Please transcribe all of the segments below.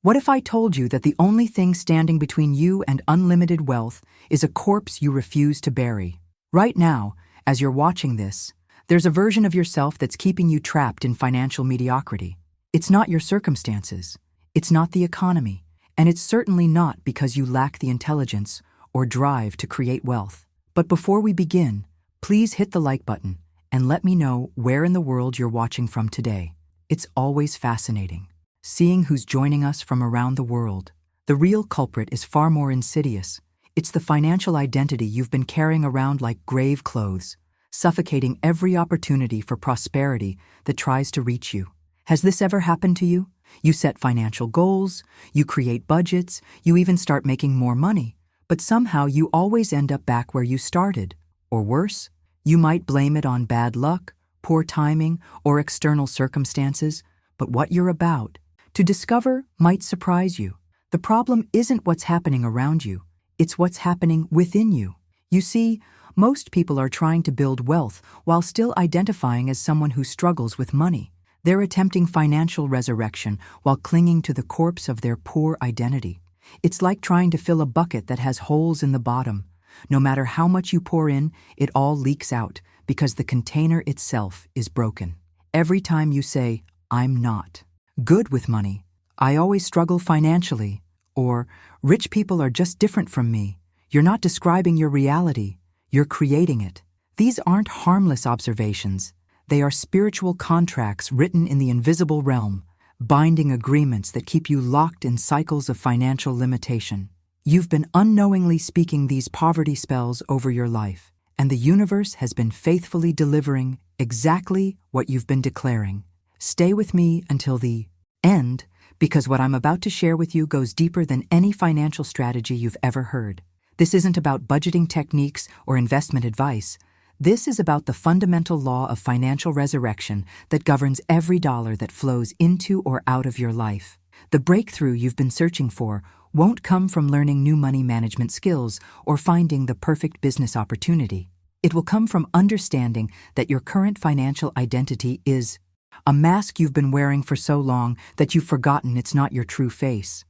What if I told you that the only thing standing between you and unlimited wealth is a corpse you refuse to bury? Right now, as you're watching this, there's a version of yourself that's keeping you trapped in financial mediocrity. It's not your circumstances, it's not the economy, and it's certainly not because you lack the intelligence or drive to create wealth. But before we begin, please hit the like button and let me know where in the world you're watching from today. It's always fascinating seeing who's joining us from around the world. The real culprit is far more insidious. It's the financial identity you've been carrying around like grave clothes, suffocating every opportunity for prosperity that tries to reach you. Has this ever happened to you? You set financial goals, you create budgets, you even start making more money, but somehow you always end up back where you started. Or worse, you might blame it on bad luck, poor timing, or external circumstances, but what you're about to discover might surprise you. The problem isn't what's happening around you, it's what's happening within you. You see, most people are trying to build wealth while still identifying as someone who struggles with money. They're attempting financial resurrection while clinging to the corpse of their poor identity. It's like trying to fill a bucket that has holes in the bottom. No matter how much you pour in, it all leaks out because the container itself is broken. Every time you say, "I'm not good with money," "I always struggle financially," or "rich people are just different from me," you're not describing your reality, you're creating it. These aren't harmless observations. They are spiritual contracts written in the invisible realm, binding agreements that keep you locked in cycles of financial limitation. You've been unknowingly speaking these poverty spells over your life, and the universe has been faithfully delivering exactly what you've been declaring. Stay with me until the end, because what I'm about to share with you goes deeper than any financial strategy you've ever heard. This isn't about budgeting techniques or investment advice. This is about the fundamental law of financial resurrection that governs every dollar that flows into or out of your life. The breakthrough you've been searching for won't come from learning new money management skills or finding the perfect business opportunity. It will come from understanding that your current financial identity is a mask you've been wearing for so long that you've forgotten it's not your true face.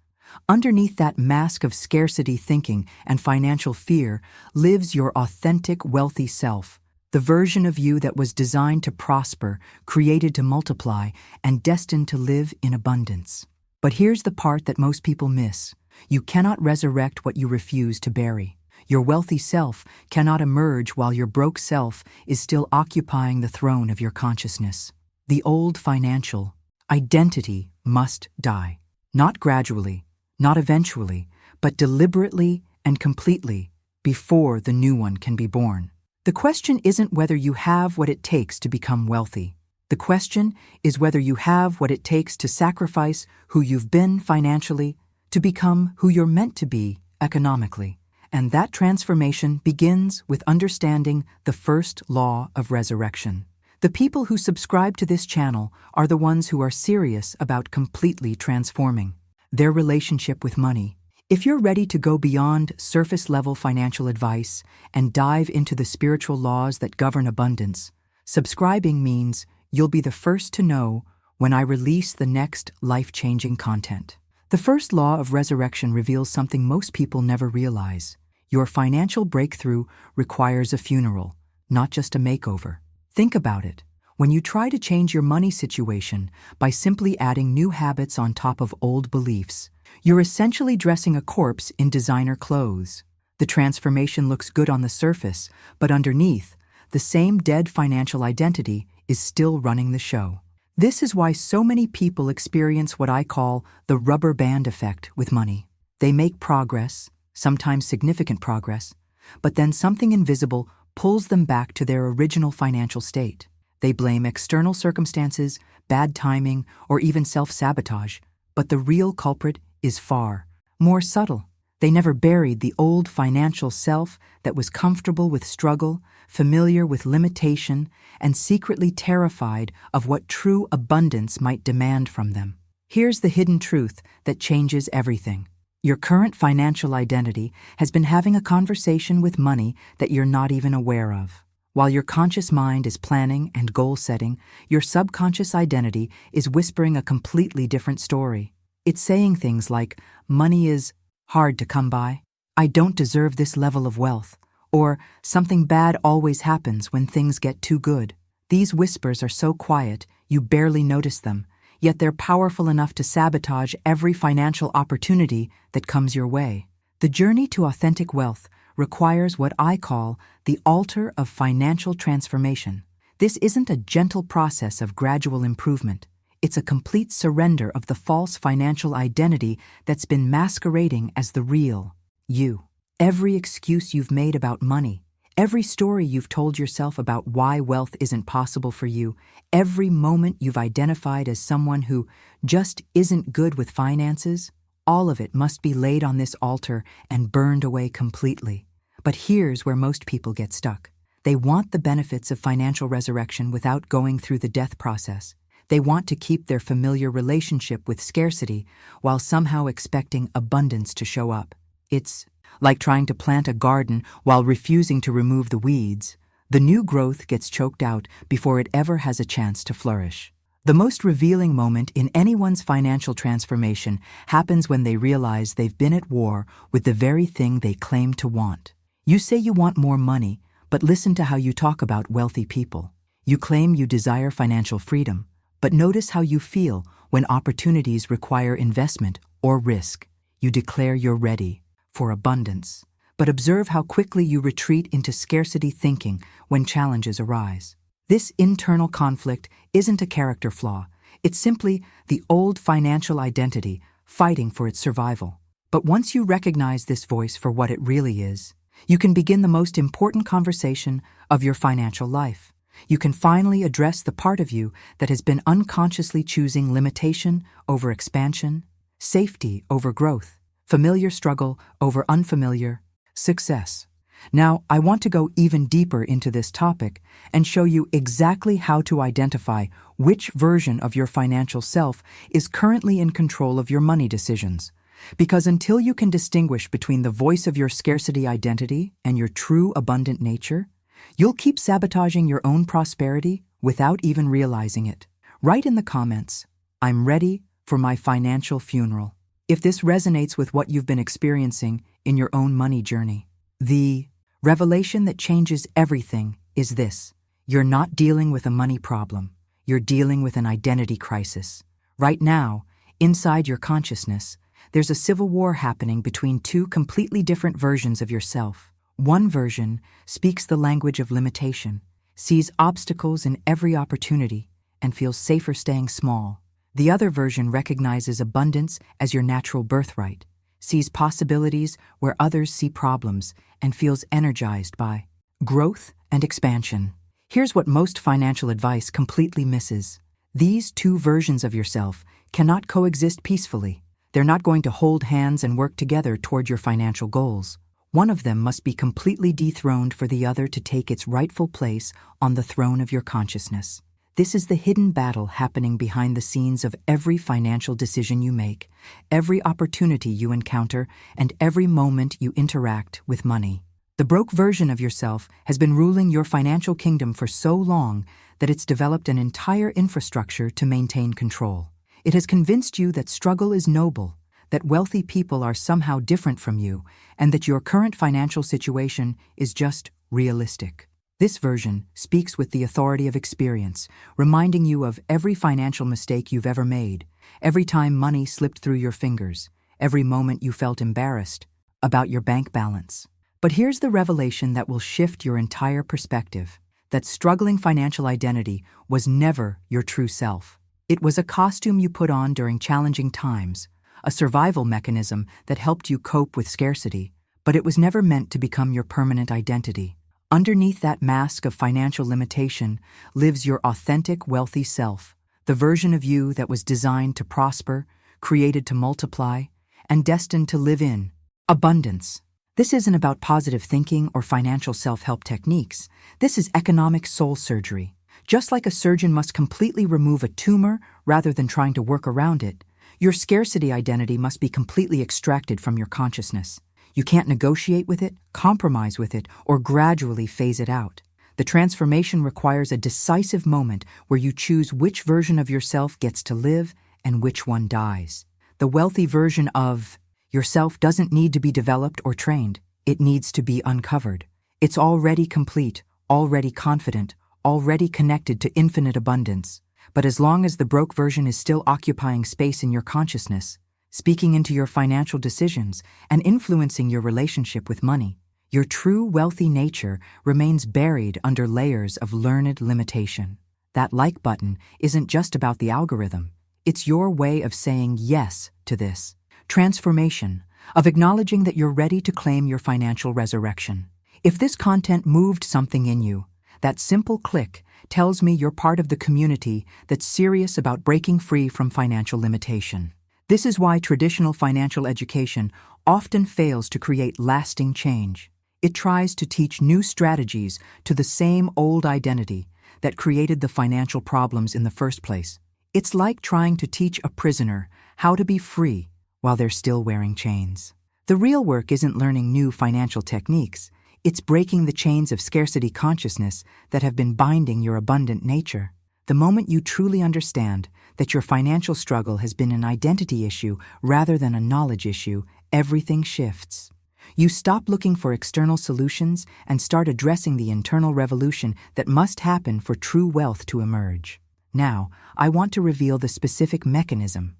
Underneath that mask of scarcity thinking and financial fear lives your authentic, wealthy self, the version of you that was designed to prosper, created to multiply, and destined to live in abundance. But here's the part that most people miss. You cannot resurrect what you refuse to bury. Your wealthy self cannot emerge while your broke self is still occupying the throne of your consciousness. The old financial identity must die. Not gradually, not eventually, but deliberately and completely before the new one can be born. The question isn't whether you have what it takes to become wealthy. The question is whether you have what it takes to sacrifice who you've been financially to become who you're meant to be economically. And that transformation begins with understanding the first law of resurrection. The people who subscribe to this channel are the ones who are serious about completely transforming their relationship with money. If you're ready to go beyond surface-level financial advice and dive into the spiritual laws that govern abundance, subscribing means you'll be the first to know when I release the next life-changing content. The first law of resurrection reveals something most people never realize. Your financial breakthrough requires a funeral, not just a makeover. Think about it. When you try to change your money situation by simply adding new habits on top of old beliefs, you're essentially dressing a corpse in designer clothes. The transformation looks good on the surface, but underneath, the same dead financial identity is still running the show. This is why so many people experience what I call the rubber band effect with money. They make progress, sometimes significant progress, but then something invisible pulls them back to their original financial state. They blame external circumstances, bad timing, or even self-sabotage, but the real culprit is far more subtle. They never buried the old financial self that was comfortable with struggle, familiar with limitation, and secretly terrified of what true abundance might demand from them. Here's the hidden truth that changes everything. Your current financial identity has been having a conversation with money that you're not even aware of. While your conscious mind is planning and goal setting, your subconscious identity is whispering a completely different story. It's saying things like, money is hard to come by, I don't deserve this level of wealth, or something bad always happens when things get too good. These whispers are so quiet, you barely notice them, yet they're powerful enough to sabotage every financial opportunity that comes your way. The journey to authentic wealth requires what I call the altar of financial transformation. This isn't a gentle process of gradual improvement. It's a complete surrender of the false financial identity that's been masquerading as the real you. Every excuse you've made about money, every story you've told yourself about why wealth isn't possible for you, every moment you've identified as someone who just isn't good with finances, all of it must be laid on this altar and burned away completely. But here's where most people get stuck. They want the benefits of financial resurrection without going through the death process. They want to keep their familiar relationship with scarcity while somehow expecting abundance to show up. It's like trying to plant a garden while refusing to remove the weeds. The new growth gets choked out before it ever has a chance to flourish. The most revealing moment in anyone's financial transformation happens when they realize they've been at war with the very thing they claim to want. You say you want more money, but listen to how you talk about wealthy people. You claim you desire financial freedom, but notice how you feel when opportunities require investment or risk. You declare you're ready for abundance, but observe how quickly you retreat into scarcity thinking when challenges arise. This internal conflict isn't a character flaw. It's simply the old financial identity fighting for its survival. But once you recognize this voice for what it really is, you can begin the most important conversation of your financial life. You can finally address the part of you that has been unconsciously choosing limitation over expansion, safety over growth, familiar struggle over unfamiliar success. Now, I want to go even deeper into this topic and show you exactly how to identify which version of your financial self is currently in control of your money decisions. Because until you can distinguish between the voice of your scarcity identity and your true abundant nature, you'll keep sabotaging your own prosperity without even realizing it. Write in the comments, I'm ready for my financial funeral, if this resonates with what you've been experiencing in your own money journey. The revelation that changes everything is this: you're not dealing with a money problem, you're dealing with an identity crisis. Right now, inside your consciousness, there's a civil war happening between two completely different versions of yourself. One version speaks the language of limitation, sees obstacles in every opportunity, and feels safer staying small. The other version recognizes abundance as your natural birthright, sees possibilities where others see problems, and feels energized by growth and expansion. Here's what most financial advice completely misses. These two versions of yourself cannot coexist peacefully. They're not going to hold hands and work together toward your financial goals. One of them must be completely dethroned for the other to take its rightful place on the throne of your consciousness. This is the hidden battle happening behind the scenes of every financial decision you make, every opportunity you encounter, and every moment you interact with money. The broke version of yourself has been ruling your financial kingdom for so long that it's developed an entire infrastructure to maintain control. It has convinced you that struggle is noble, that wealthy people are somehow different from you, and that your current financial situation is just realistic. This version speaks with the authority of experience, reminding you of every financial mistake you've ever made, every time money slipped through your fingers, every moment you felt embarrassed about your bank balance. But here's the revelation that will shift your entire perspective: that struggling financial identity was never your true self. It was a costume you put on during challenging times, a survival mechanism that helped you cope with scarcity, but it was never meant to become your permanent identity. Underneath that mask of financial limitation lives your authentic, wealthy self, the version of you that was designed to prosper, created to multiply, and destined to live in abundance. This isn't about positive thinking or financial self-help techniques. This is economic soul surgery. Just like a surgeon must completely remove a tumor rather than trying to work around it, your scarcity identity must be completely extracted from your consciousness. You can't negotiate with it, compromise with it, or gradually phase it out. The transformation requires a decisive moment where you choose which version of yourself gets to live and which one dies. The wealthy version of yourself doesn't need to be developed or trained. It needs to be uncovered. It's already complete, already confident, already connected to infinite abundance. But as long as the broke version is still occupying space in your consciousness, speaking into your financial decisions, and influencing your relationship with money, your true wealthy nature remains buried under layers of learned limitation. That like button isn't just about the algorithm. It's your way of saying yes to this transformation, of acknowledging that you're ready to claim your financial resurrection. If this content moved something in you, that simple click tells me you're part of the community that's serious about breaking free from financial limitation. This is why traditional financial education often fails to create lasting change. It tries to teach new strategies to the same old identity that created the financial problems in the first place. It's like trying to teach a prisoner how to be free while they're still wearing chains. The real work isn't learning new financial techniques. It's breaking the chains of scarcity consciousness that have been binding your abundant nature. The moment you truly understand that your financial struggle has been an identity issue rather than a knowledge issue, everything shifts. You stop looking for external solutions and start addressing the internal revolution that must happen for true wealth to emerge. Now, I want to reveal the specific mechanism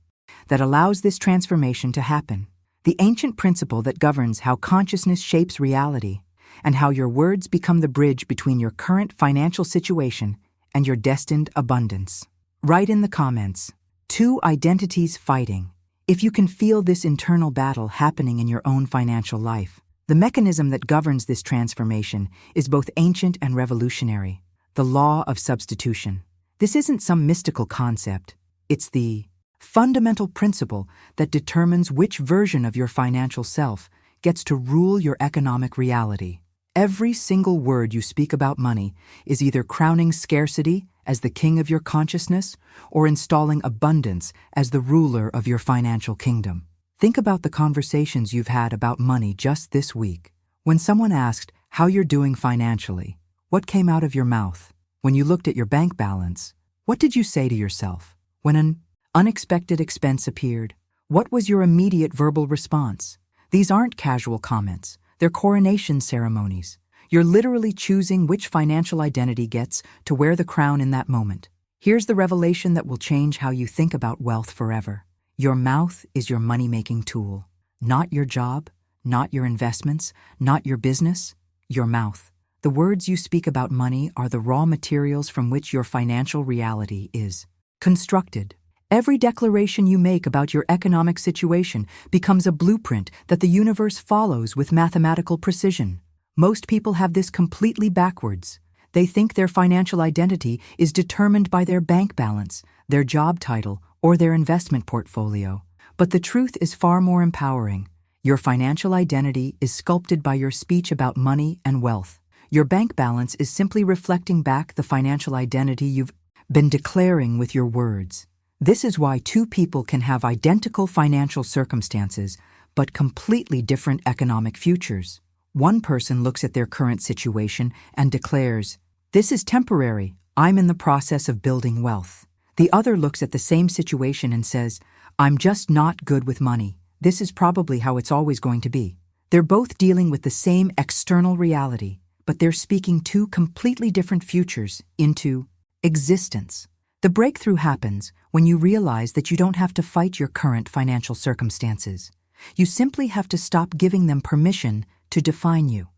that allows this transformation to happen. The ancient principle that governs how consciousness shapes reality and how your words become the bridge between your current financial situation and your destined abundance. Write in the comments, 2 identities fighting. If you can feel this internal battle happening in your own financial life, the mechanism that governs this transformation is both ancient and revolutionary, the law of substitution. This isn't some mystical concept. It's the fundamental principle that determines which version of your financial self gets to rule your economic reality. Every single word you speak about money is either crowning scarcity as the king of your consciousness or installing abundance as the ruler of your financial kingdom. Think about the conversations you've had about money just this week. When someone asked how you're doing financially, what came out of your mouth? When you looked at your bank balance, what did you say to yourself? When an unexpected expense appeared, what was your immediate verbal response? These aren't casual comments. They're coronation ceremonies. You're literally choosing which financial identity gets to wear the crown in that moment. Here's the revelation that will change how you think about wealth forever. Your mouth is your money-making tool. Not your job, not your investments, not your business, your mouth. The words you speak about money are the raw materials from which your financial reality is constructed. Every declaration you make about your economic situation becomes a blueprint that the universe follows with mathematical precision. Most people have this completely backwards. They think their financial identity is determined by their bank balance, their job title, or their investment portfolio. But the truth is far more empowering. Your financial identity is sculpted by your speech about money and wealth. Your bank balance is simply reflecting back the financial identity you've been declaring with your words. This is why 2 people can have identical financial circumstances, but completely different economic futures. One person looks at their current situation and declares, "This is temporary. I'm in the process of building wealth." The other looks at the same situation and says, "I'm just not good with money. This is probably how it's always going to be." They're both dealing with the same external reality, but they're speaking 2 completely different futures into existence. The breakthrough happens when you realize that you don't have to fight your current financial circumstances. You simply have to stop giving them permission to define you.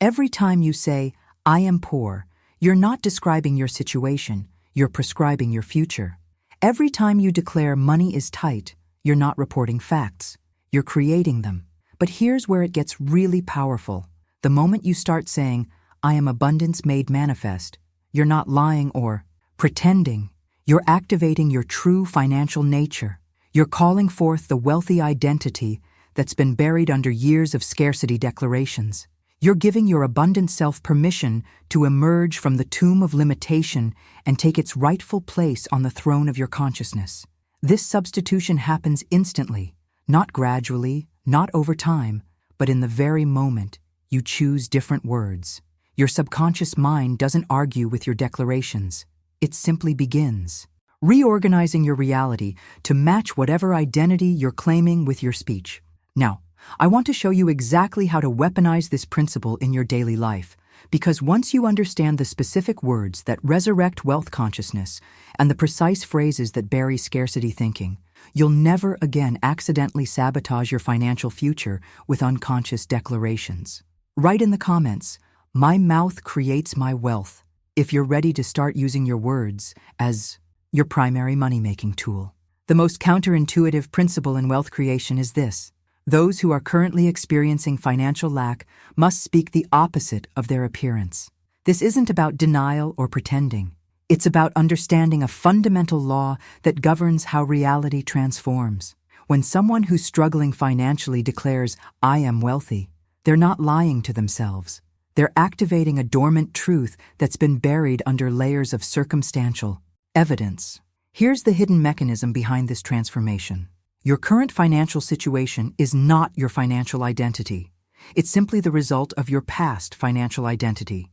Every time you say, "I am poor," you're not describing your situation, you're prescribing your future. Every time you declare money is tight, you're not reporting facts, you're creating them. But here's where it gets really powerful. The moment you start saying, "I am abundance made manifest," you're not lying or pretending. You're activating your true financial nature. You're calling forth the wealthy identity that's been buried under years of scarcity declarations. You're giving your abundant self permission to emerge from the tomb of limitation and take its rightful place on the throne of your consciousness. This substitution happens instantly, not gradually, not over time, but in the very moment you choose different words. Your subconscious mind doesn't argue with your declarations. It simply begins. reorganizing your reality to match whatever identity you're claiming with your speech. Now, I want to show you exactly how to weaponize this principle in your daily life, because once you understand the specific words that resurrect wealth consciousness and the precise phrases that bury scarcity thinking, you'll never again accidentally sabotage your financial future with unconscious declarations. Write in the comments, "My mouth creates my wealth," if you're ready to start using your words as your primary money-making tool. The most counterintuitive principle in wealth creation is this: those who are currently experiencing financial lack must speak the opposite of their appearance. This isn't about denial or pretending. It's about understanding a fundamental law that governs how reality transforms. When someone who's struggling financially declares, "I am wealthy," they're not lying to themselves. They're activating a dormant truth that's been buried under layers of circumstantial evidence. Here's the hidden mechanism behind this transformation. Your current financial situation is not your financial identity. It's simply the result of your past financial identity.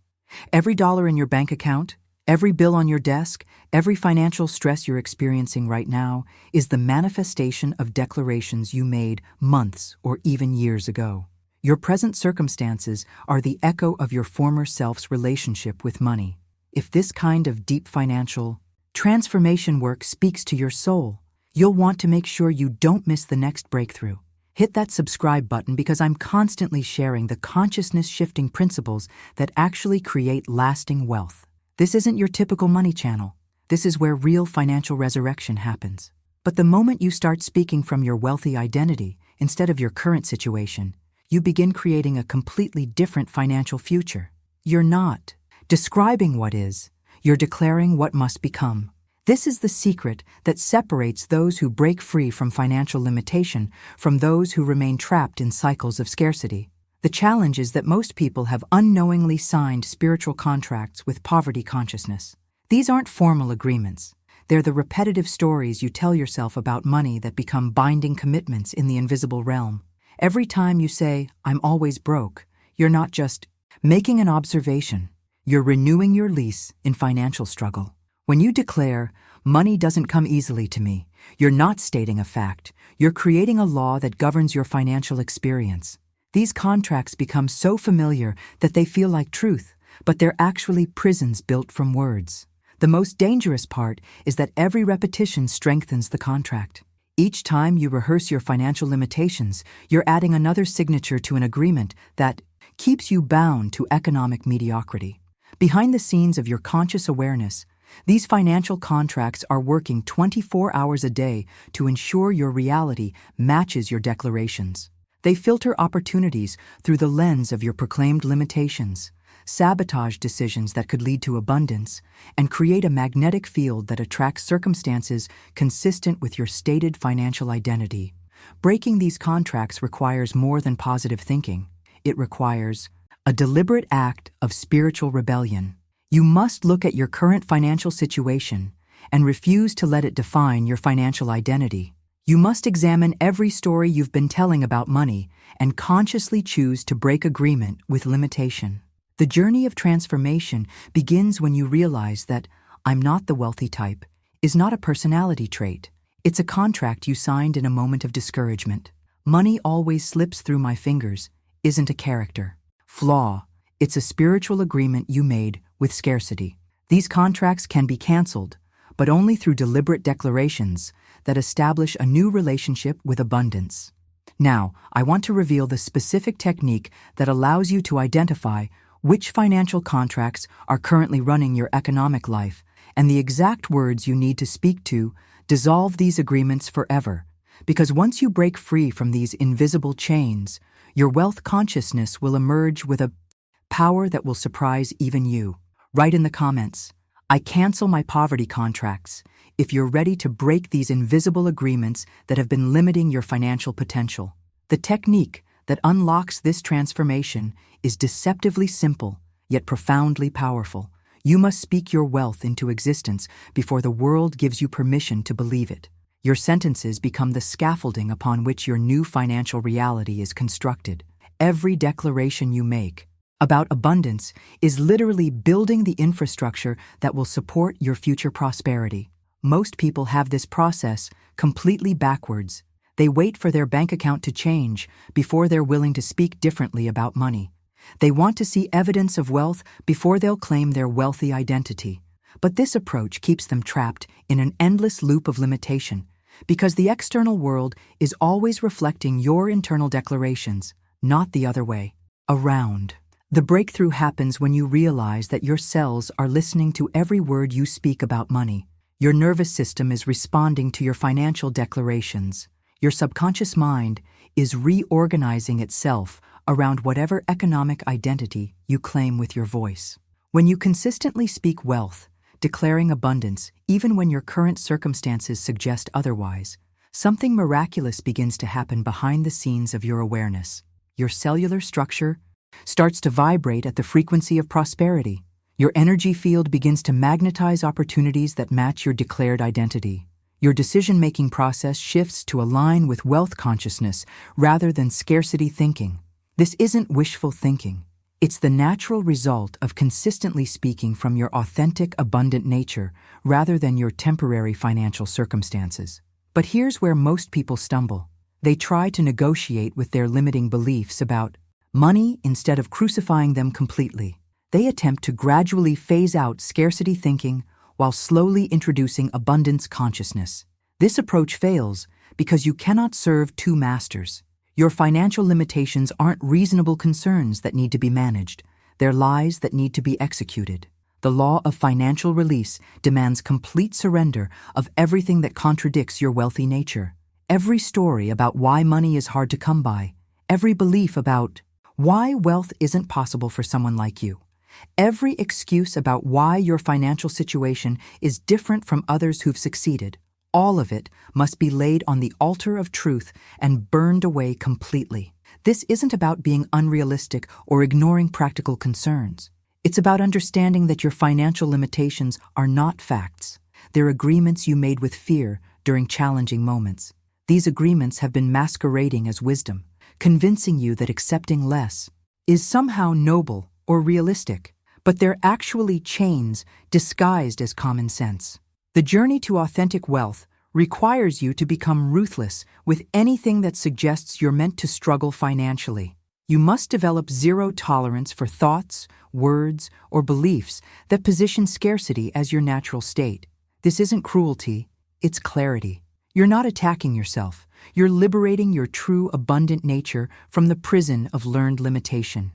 Every dollar in your bank account, every bill on your desk, every financial stress you're experiencing right now is the manifestation of declarations you made months or even years ago. Your present circumstances are the echo of your former self's relationship with money. If this kind of deep financial transformation work speaks to your soul, you'll want to make sure you don't miss the next breakthrough. Hit that subscribe button because I'm constantly sharing the consciousness-shifting principles that actually create lasting wealth. This isn't your typical money channel. This is where real financial resurrection happens. But the moment you start speaking from your wealthy identity instead of your current situation, you begin creating a completely different financial future. You're not describing what is, you're declaring what must become. This is the secret that separates those who break free from financial limitation from those who remain trapped in cycles of scarcity. The challenge is that most people have unknowingly signed spiritual contracts with poverty consciousness. These aren't formal agreements. They're the repetitive stories you tell yourself about money that become binding commitments in the invisible realm. Every time you say, "I'm always broke," you're not just making an observation. You're renewing your lease in financial struggle. When you declare, "Money doesn't come easily to me," you're not stating a fact. You're creating a law that governs your financial experience. These contracts become so familiar that they feel like truth, but they're actually prisons built from words. The most dangerous part is that every repetition strengthens the contract. Each time you rehearse your financial limitations, you're adding another signature to an agreement that keeps you bound to economic mediocrity. Behind the scenes of your conscious awareness, these financial contracts are working 24 hours a day to ensure your reality matches your declarations. They filter opportunities through the lens of your proclaimed limitations, sabotage decisions that could lead to abundance, and create a magnetic field that attracts circumstances consistent with your stated financial identity. Breaking these contracts requires more than positive thinking. It requires a deliberate act of spiritual rebellion. You must look at your current financial situation and refuse to let it define your financial identity. You must examine every story you've been telling about money and consciously choose to break agreement with limitation. The journey of transformation begins when you realize that "I'm not the wealthy type" is not a personality trait. It's a contract you signed in a moment of discouragement. "Money always slips through my fingers" isn't a character flaw. It's a spiritual agreement you made with scarcity. These contracts can be canceled, but only through deliberate declarations that establish a new relationship with abundance. Now, I want to reveal the specific technique that allows you to identify which financial contracts are currently running your economic life and the exact words you need to speak to dissolve these agreements forever. Because once you break free from these invisible chains, your wealth consciousness will emerge with a power that will surprise even you. Write in the comments, "I cancel my poverty contracts," if you're ready to break these invisible agreements that have been limiting your financial potential. The technique that unlocks this transformation is deceptively simple, yet profoundly powerful. You must speak your wealth into existence before the world gives you permission to believe it. Your sentences become the scaffolding upon which your new financial reality is constructed. Every declaration you make about abundance is literally building the infrastructure that will support your future prosperity. Most people have this process completely backwards. They wait for their bank account to change before they're willing to speak differently about money. They want to see evidence of wealth before they'll claim their wealthy identity. But this approach keeps them trapped in an endless loop of limitation, because the external world is always reflecting your internal declarations, not the other way around. The breakthrough happens when you realize that your cells are listening to every word you speak about money. Your nervous system is responding to your financial declarations. Your subconscious mind is reorganizing itself around whatever economic identity you claim with your voice. When you consistently speak wealth, declaring abundance, even when your current circumstances suggest otherwise, something miraculous begins to happen behind the scenes of your awareness. Your cellular structure starts to vibrate at the frequency of prosperity. Your energy field begins to magnetize opportunities that match your declared identity. Your decision-making process shifts to align with wealth consciousness rather than scarcity thinking. This isn't wishful thinking. It's the natural result of consistently speaking from your authentic, abundant nature rather than your temporary financial circumstances. But here's where most people stumble. They try to negotiate with their limiting beliefs about money instead of crucifying them completely. They attempt to gradually phase out scarcity thinking while slowly introducing abundance consciousness. This approach fails because you cannot serve two masters. Your financial limitations aren't reasonable concerns that need to be managed. They're lies that need to be executed. The law of financial release demands complete surrender of everything that contradicts your wealthy nature. Every story about why money is hard to come by, every belief about why wealth isn't possible for someone like you, every excuse about why your financial situation is different from others who've succeeded, all of it must be laid on the altar of truth and burned away completely. This isn't about being unrealistic or ignoring practical concerns. It's about understanding that your financial limitations are not facts. They're agreements you made with fear during challenging moments. These agreements have been masquerading as wisdom, convincing you that accepting less is somehow noble or realistic, but they're actually chains disguised as common sense. The journey to authentic wealth requires you to become ruthless with anything that suggests you're meant to struggle financially. You must develop zero tolerance for thoughts, words, or beliefs that position scarcity as your natural state. This isn't cruelty, it's clarity. You're not attacking yourself. You're liberating your true abundant nature from the prison of learned limitation.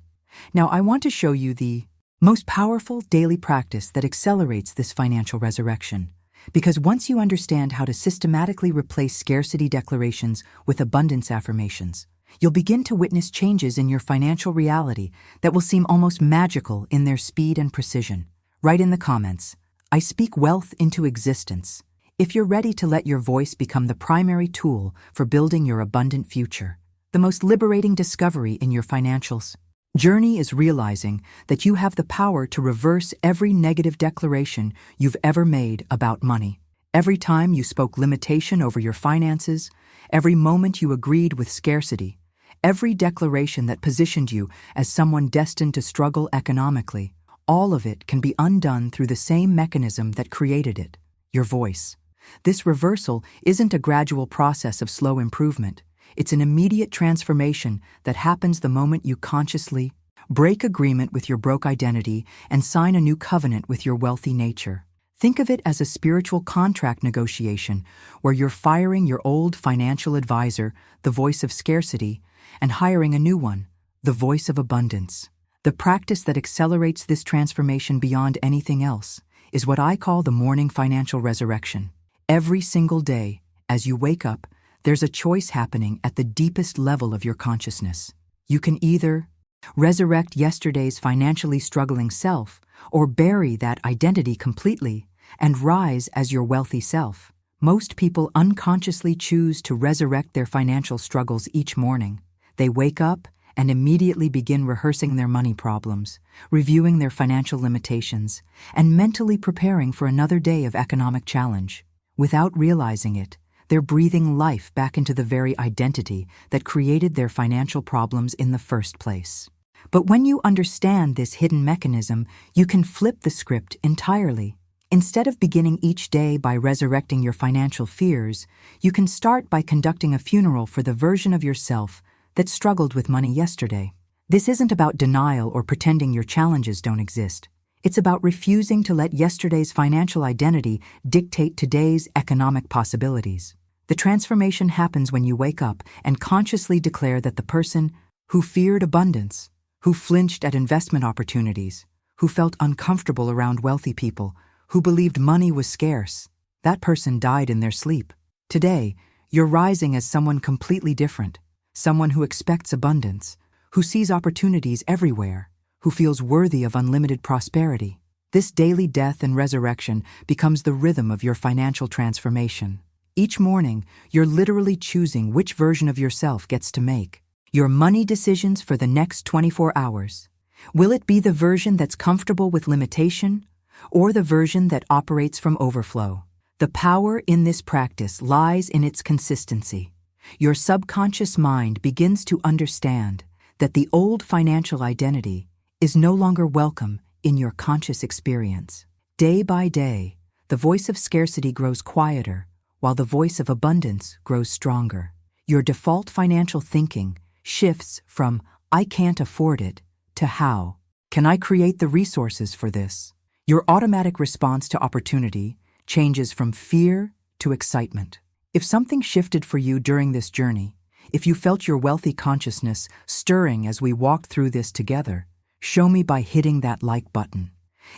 Now, I want to show you the most powerful daily practice that accelerates this financial resurrection. Because once you understand how to systematically replace scarcity declarations with abundance affirmations, you'll begin to witness changes in your financial reality that will seem almost magical in their speed and precision. Write in the comments, "I speak wealth into existence," if you're ready to let your voice become the primary tool for building your abundant future. The most liberating discovery in your financials journey is realizing that you have the power to reverse every negative declaration you've ever made about money. Every time you spoke limitation over your finances, every moment you agreed with scarcity, every declaration that positioned you as someone destined to struggle economically, all of it can be undone through the same mechanism that created it, your voice. This reversal isn't a gradual process of slow improvement. It's an immediate transformation that happens the moment you consciously break agreement with your broke identity and sign a new covenant with your wealthy nature. Think of it as a spiritual contract negotiation where you're firing your old financial advisor, the voice of scarcity, and hiring a new one, the voice of abundance. The practice that accelerates this transformation beyond anything else is what I call the morning financial resurrection. Every single day, as you wake up, there's a choice happening at the deepest level of your consciousness. You can either resurrect yesterday's financially struggling self or bury that identity completely and rise as your wealthy self. Most people unconsciously choose to resurrect their financial struggles each morning. They wake up and immediately begin rehearsing their money problems, reviewing their financial limitations, and mentally preparing for another day of economic challenge. Without realizing it, they're breathing life back into the very identity that created their financial problems in the first place. But when you understand this hidden mechanism, you can flip the script entirely. Instead of beginning each day by resurrecting your financial fears, you can start by conducting a funeral for the version of yourself that struggled with money yesterday. This isn't about denial or pretending your challenges don't exist. It's about refusing to let yesterday's financial identity dictate today's economic possibilities. The transformation happens when you wake up and consciously declare that the person who feared abundance, who flinched at investment opportunities, who felt uncomfortable around wealthy people, who believed money was scarce, that person died in their sleep. Today, you're rising as someone completely different, someone who expects abundance, who sees opportunities everywhere, who feels worthy of unlimited prosperity. This daily death and resurrection becomes the rhythm of your financial transformation. Each morning, you're literally choosing which version of yourself gets to make your money decisions for the next 24 hours. Will it be the version that's comfortable with limitation, or the version that operates from overflow? The power in this practice lies in its consistency. Your subconscious mind begins to understand that the old financial identity is no longer welcome in your conscious experience. Day by day, the voice of scarcity grows quieter, while the voice of abundance grows stronger. Your default financial thinking shifts from "I can't afford it" to "How can I create the resources for this?" Your automatic response to opportunity changes from fear to excitement. If something shifted for you during this journey, if you felt your wealthy consciousness stirring as we walked through this together, show me by hitting that like button.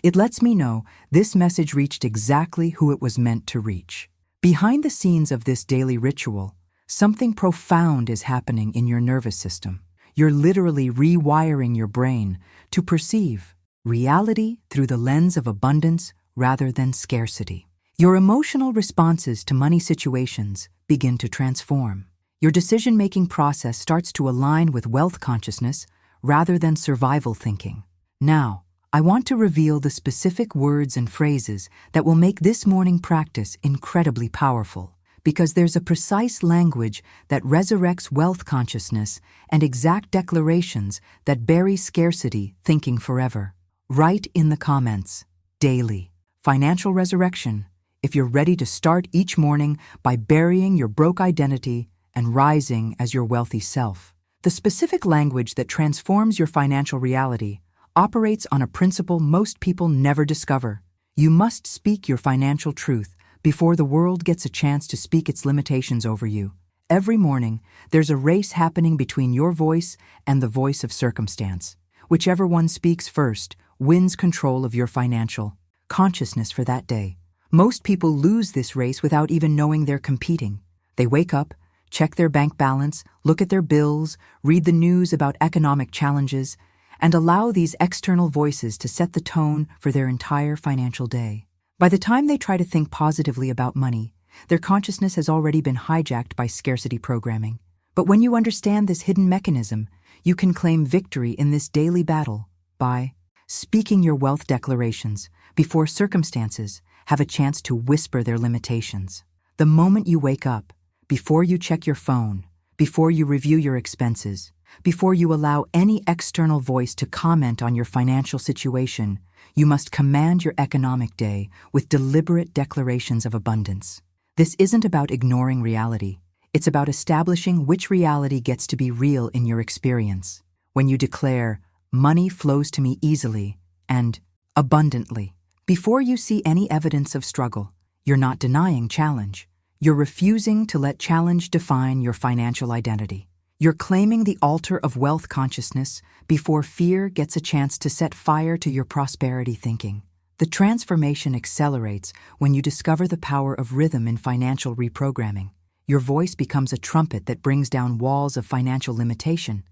It lets me know this message reached exactly who it was meant to reach. Behind the scenes of this daily ritual, something profound is happening in your nervous system. You're literally rewiring your brain to perceive reality through the lens of abundance rather than scarcity. Your emotional responses to money situations begin to transform. Your decision-making process starts to align with wealth consciousness rather than survival thinking. Now, I want to reveal the specific words and phrases that will make this morning practice incredibly powerful, because there's a precise language that resurrects wealth consciousness and exact declarations that bury scarcity thinking forever. Write in the comments, daily, financial resurrection, if you're ready to start each morning by burying your broke identity and rising as your wealthy self. The specific language that transforms your financial reality operates on a principle most people never discover. You must speak your financial truth before the world gets a chance to speak its limitations over you. Every morning, there's a race happening between your voice and the voice of circumstance. Whichever one speaks first wins control of your financial consciousness for that day. Most people lose this race without even knowing they're competing. They wake up, check their bank balance, look at their bills, read the news about economic challenges, and allow these external voices to set the tone for their entire financial day. By the time they try to think positively about money, their consciousness has already been hijacked by scarcity programming. But when you understand this hidden mechanism, you can claim victory in this daily battle by speaking your wealth declarations before circumstances have a chance to whisper their limitations. The moment you wake up, before you check your phone, before you review your expenses, before you allow any external voice to comment on your financial situation, you must command your economic day with deliberate declarations of abundance. This isn't about ignoring reality. It's about establishing which reality gets to be real in your experience. When you declare, "Money flows to me easily," and abundantly, before you see any evidence of struggle, you're not denying challenge. You're refusing to let challenge define your financial identity. You're claiming the altar of wealth consciousness before fear gets a chance to set fire to your prosperity thinking. The transformation accelerates when you discover the power of rhythm in financial reprogramming. Your voice becomes a trumpet that brings down walls of financial limitation.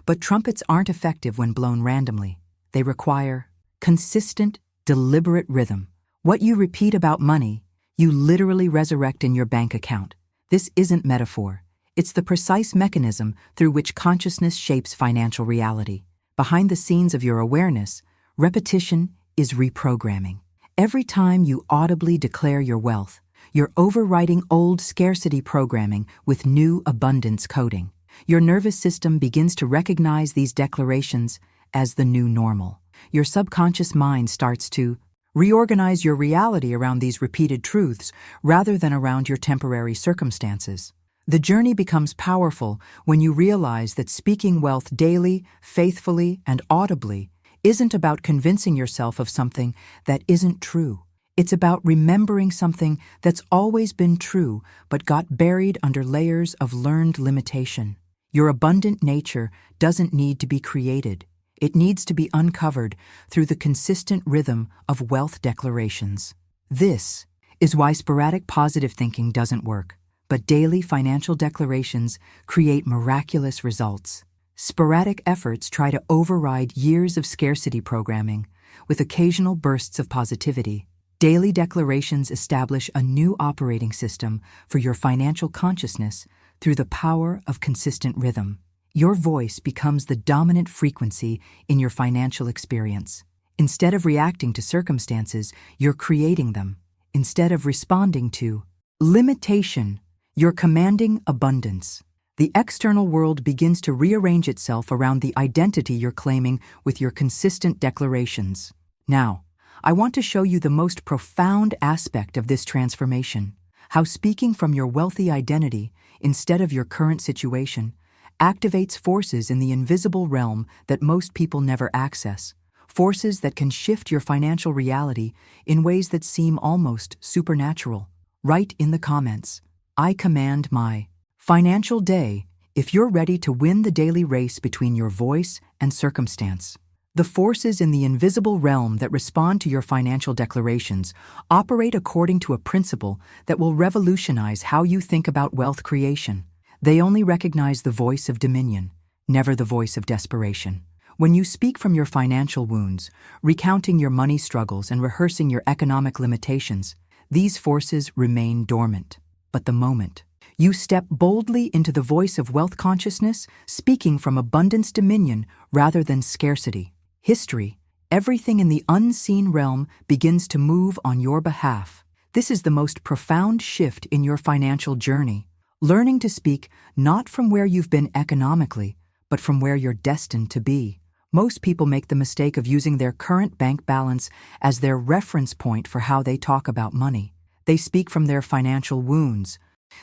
But trumpets aren't effective when blown randomly. They require consistent, deliberate rhythm. What you repeat about money, you literally resurrect in your bank account. This isn't metaphor. It's the precise mechanism through which consciousness shapes financial reality. Behind the scenes of your awareness, repetition is reprogramming. Every time you audibly declare your wealth, you're overwriting old scarcity programming with new abundance coding. Your nervous system begins to recognize these declarations as the new normal. Your subconscious mind starts to Reorganize your reality around these repeated truths rather than around your temporary circumstances. The journey becomes powerful when you realize that speaking wealth daily, faithfully, and audibly isn't about convincing yourself of something that isn't true. It's about remembering something that's always been true but got buried under layers of learned limitation. Your abundant nature doesn't need to be created. It needs to be uncovered through the consistent rhythm of wealth declarations. This is why sporadic positive thinking doesn't work, but daily financial declarations create miraculous results. Sporadic efforts try to override years of scarcity programming with occasional bursts of positivity. Daily declarations establish a new operating system for your financial consciousness through the power of consistent rhythm. Your voice becomes the dominant frequency in your financial experience. Instead of reacting to circumstances, you're creating them. Instead of responding to limitation, you're commanding abundance. The external world begins to rearrange itself around the identity you're claiming with your consistent declarations. Now, I want to show you the most profound aspect of this transformation: how speaking from your wealthy identity, instead of your current situation, activates forces in the invisible realm that most people never access, forces that can shift your financial reality in ways that seem almost supernatural. Write in the comments, "I command my financial day," if you're ready to win the daily race between your voice and circumstance. The forces in the invisible realm that respond to your financial declarations operate according to a principle that will revolutionize how you think about wealth creation. They only recognize the voice of dominion, never the voice of desperation. When you speak from your financial wounds, recounting your money struggles and rehearsing your economic limitations, these forces remain dormant. But the moment you step boldly into the voice of wealth consciousness, speaking from abundance dominion rather than scarcity, history, everything in the unseen realm begins to move on your behalf. This is the most profound shift in your financial journey. Learning to speak not from where you've been economically, but from where you're destined to be. Most people make the mistake of using their current bank balance as their reference point for how they talk about money. They speak from their financial wounds,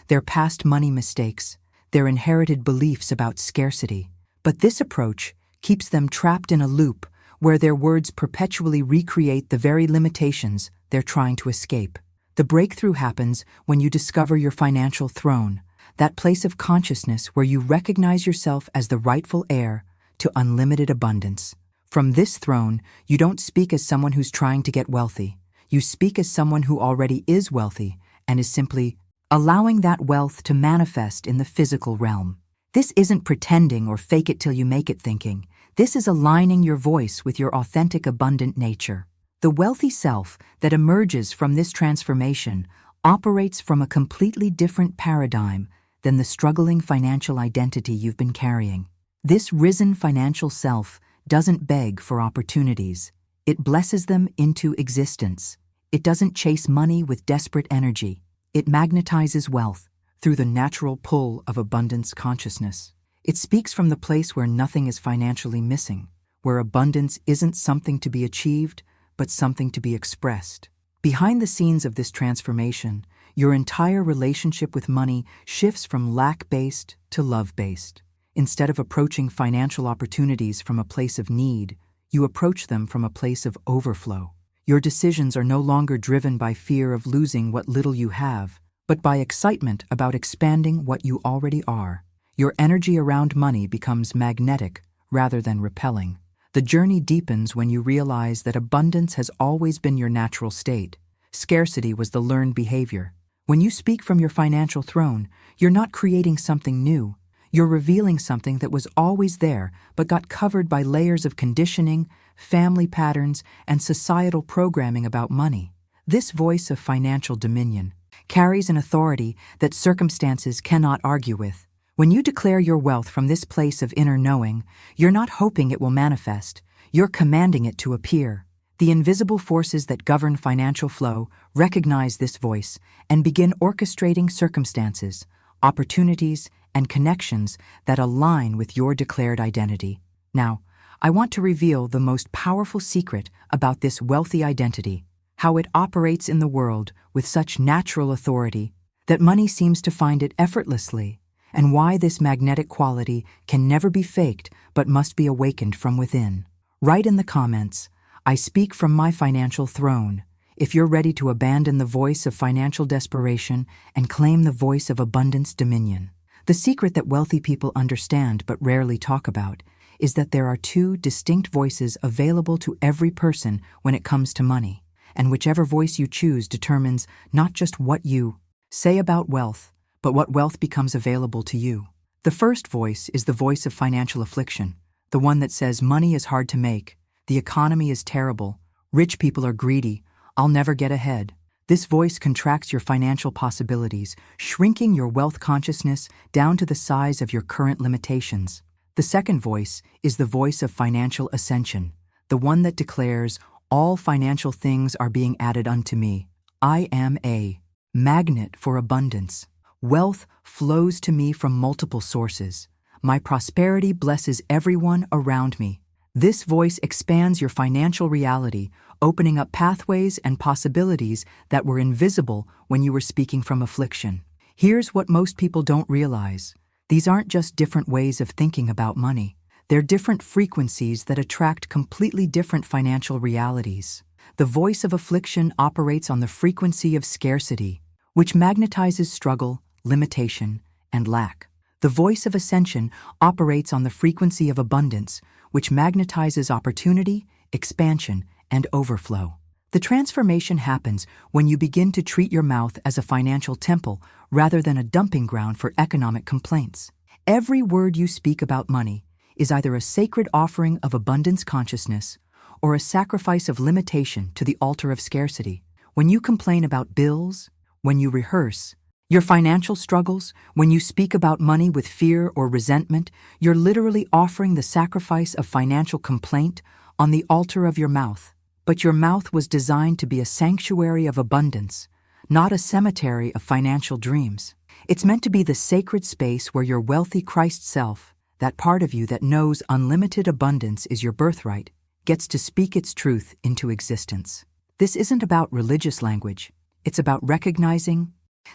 their past money mistakes, their inherited beliefs about scarcity. But this approach keeps them trapped in a loop where their words perpetually recreate the very limitations they're trying to escape. The breakthrough happens when you discover your financial throne, that place of consciousness where you recognize yourself as the rightful heir to unlimited abundance. From this throne, you don't speak as someone who's trying to get wealthy. You speak as someone who already is wealthy and is simply allowing that wealth to manifest in the physical realm. This isn't pretending or fake it till you make it thinking. This is aligning your voice with your authentic abundant nature. The wealthy self that emerges from this transformation operates from a completely different paradigm than the struggling financial identity you've been carrying. This risen financial self doesn't beg for opportunities. It blesses them into existence. It doesn't chase money with desperate energy. It magnetizes wealth through the natural pull of abundance consciousness. It speaks from the place where nothing is financially missing, where abundance isn't something to be achieved, but something to be expressed. Behind the scenes of this transformation, your entire relationship with money shifts from lack-based to love-based. Instead of approaching financial opportunities from a place of need, you approach them from a place of overflow. Your decisions are no longer driven by fear of losing what little you have, but by excitement about expanding what you already are. Your energy around money becomes magnetic rather than repelling. The journey deepens when you realize that abundance has always been your natural state. Scarcity was the learned behavior. When you speak from your financial throne, you're not creating something new. You're revealing something that was always there but got covered by layers of conditioning, family patterns, and societal programming about money. This voice of financial dominion carries an authority that circumstances cannot argue with. When you declare your wealth from this place of inner knowing, you're not hoping it will manifest. You're commanding it to appear. The invisible forces that govern financial flow recognize this voice and begin orchestrating circumstances, opportunities, and connections that align with your declared identity. Now, I want to reveal the most powerful secret about this wealthy identity. how it operates in the world with such natural authority that money seems to find it effortlessly, and why this magnetic quality can never be faked but must be awakened from within. Write in the comments, "I speak from my financial throne," if you're ready to abandon the voice of financial desperation and claim the voice of abundance dominion. The secret that wealthy people understand but rarely talk about is that there are two distinct voices available to every person when it comes to money, and whichever voice you choose determines not just what you say about wealth, but what wealth becomes available to you. The first voice is the voice of financial affliction, the one that says money is hard to make, the economy is terrible, rich people are greedy, I'll never get ahead. This voice contracts your financial possibilities, shrinking your wealth consciousness down to the size of your current limitations. The second voice is the voice of financial ascension, the one that declares, "All financial things are being added unto me. I am a magnet for abundance. Wealth flows to me from multiple sources. My prosperity blesses everyone around me." This voice expands your financial reality, opening up pathways and possibilities that were invisible when you were speaking from affliction. Here's what most people don't realize. These aren't just different ways of thinking about money. They're different frequencies that attract completely different financial realities. The voice of affliction operates on the frequency of scarcity, which magnetizes struggle, limitation, and lack. The voice of ascension operates on the frequency of abundance, which magnetizes opportunity, expansion, and overflow. The transformation happens when you begin to treat your mouth as a financial temple rather than a dumping ground for economic complaints. Every word you speak about money is either a sacred offering of abundance consciousness or a sacrifice of limitation to the altar of scarcity. When you complain about bills, when you rehearse your financial struggles, when you speak about money with fear or resentment, you're literally offering the sacrifice of financial complaint on the altar of your mouth. But your mouth was designed to be a sanctuary of abundance, not a cemetery of financial dreams. It's meant to be the sacred space where your wealthy Christ self, that part of you that knows unlimited abundance is your birthright, gets to speak its truth into existence. This isn't about religious language. It's about recognizing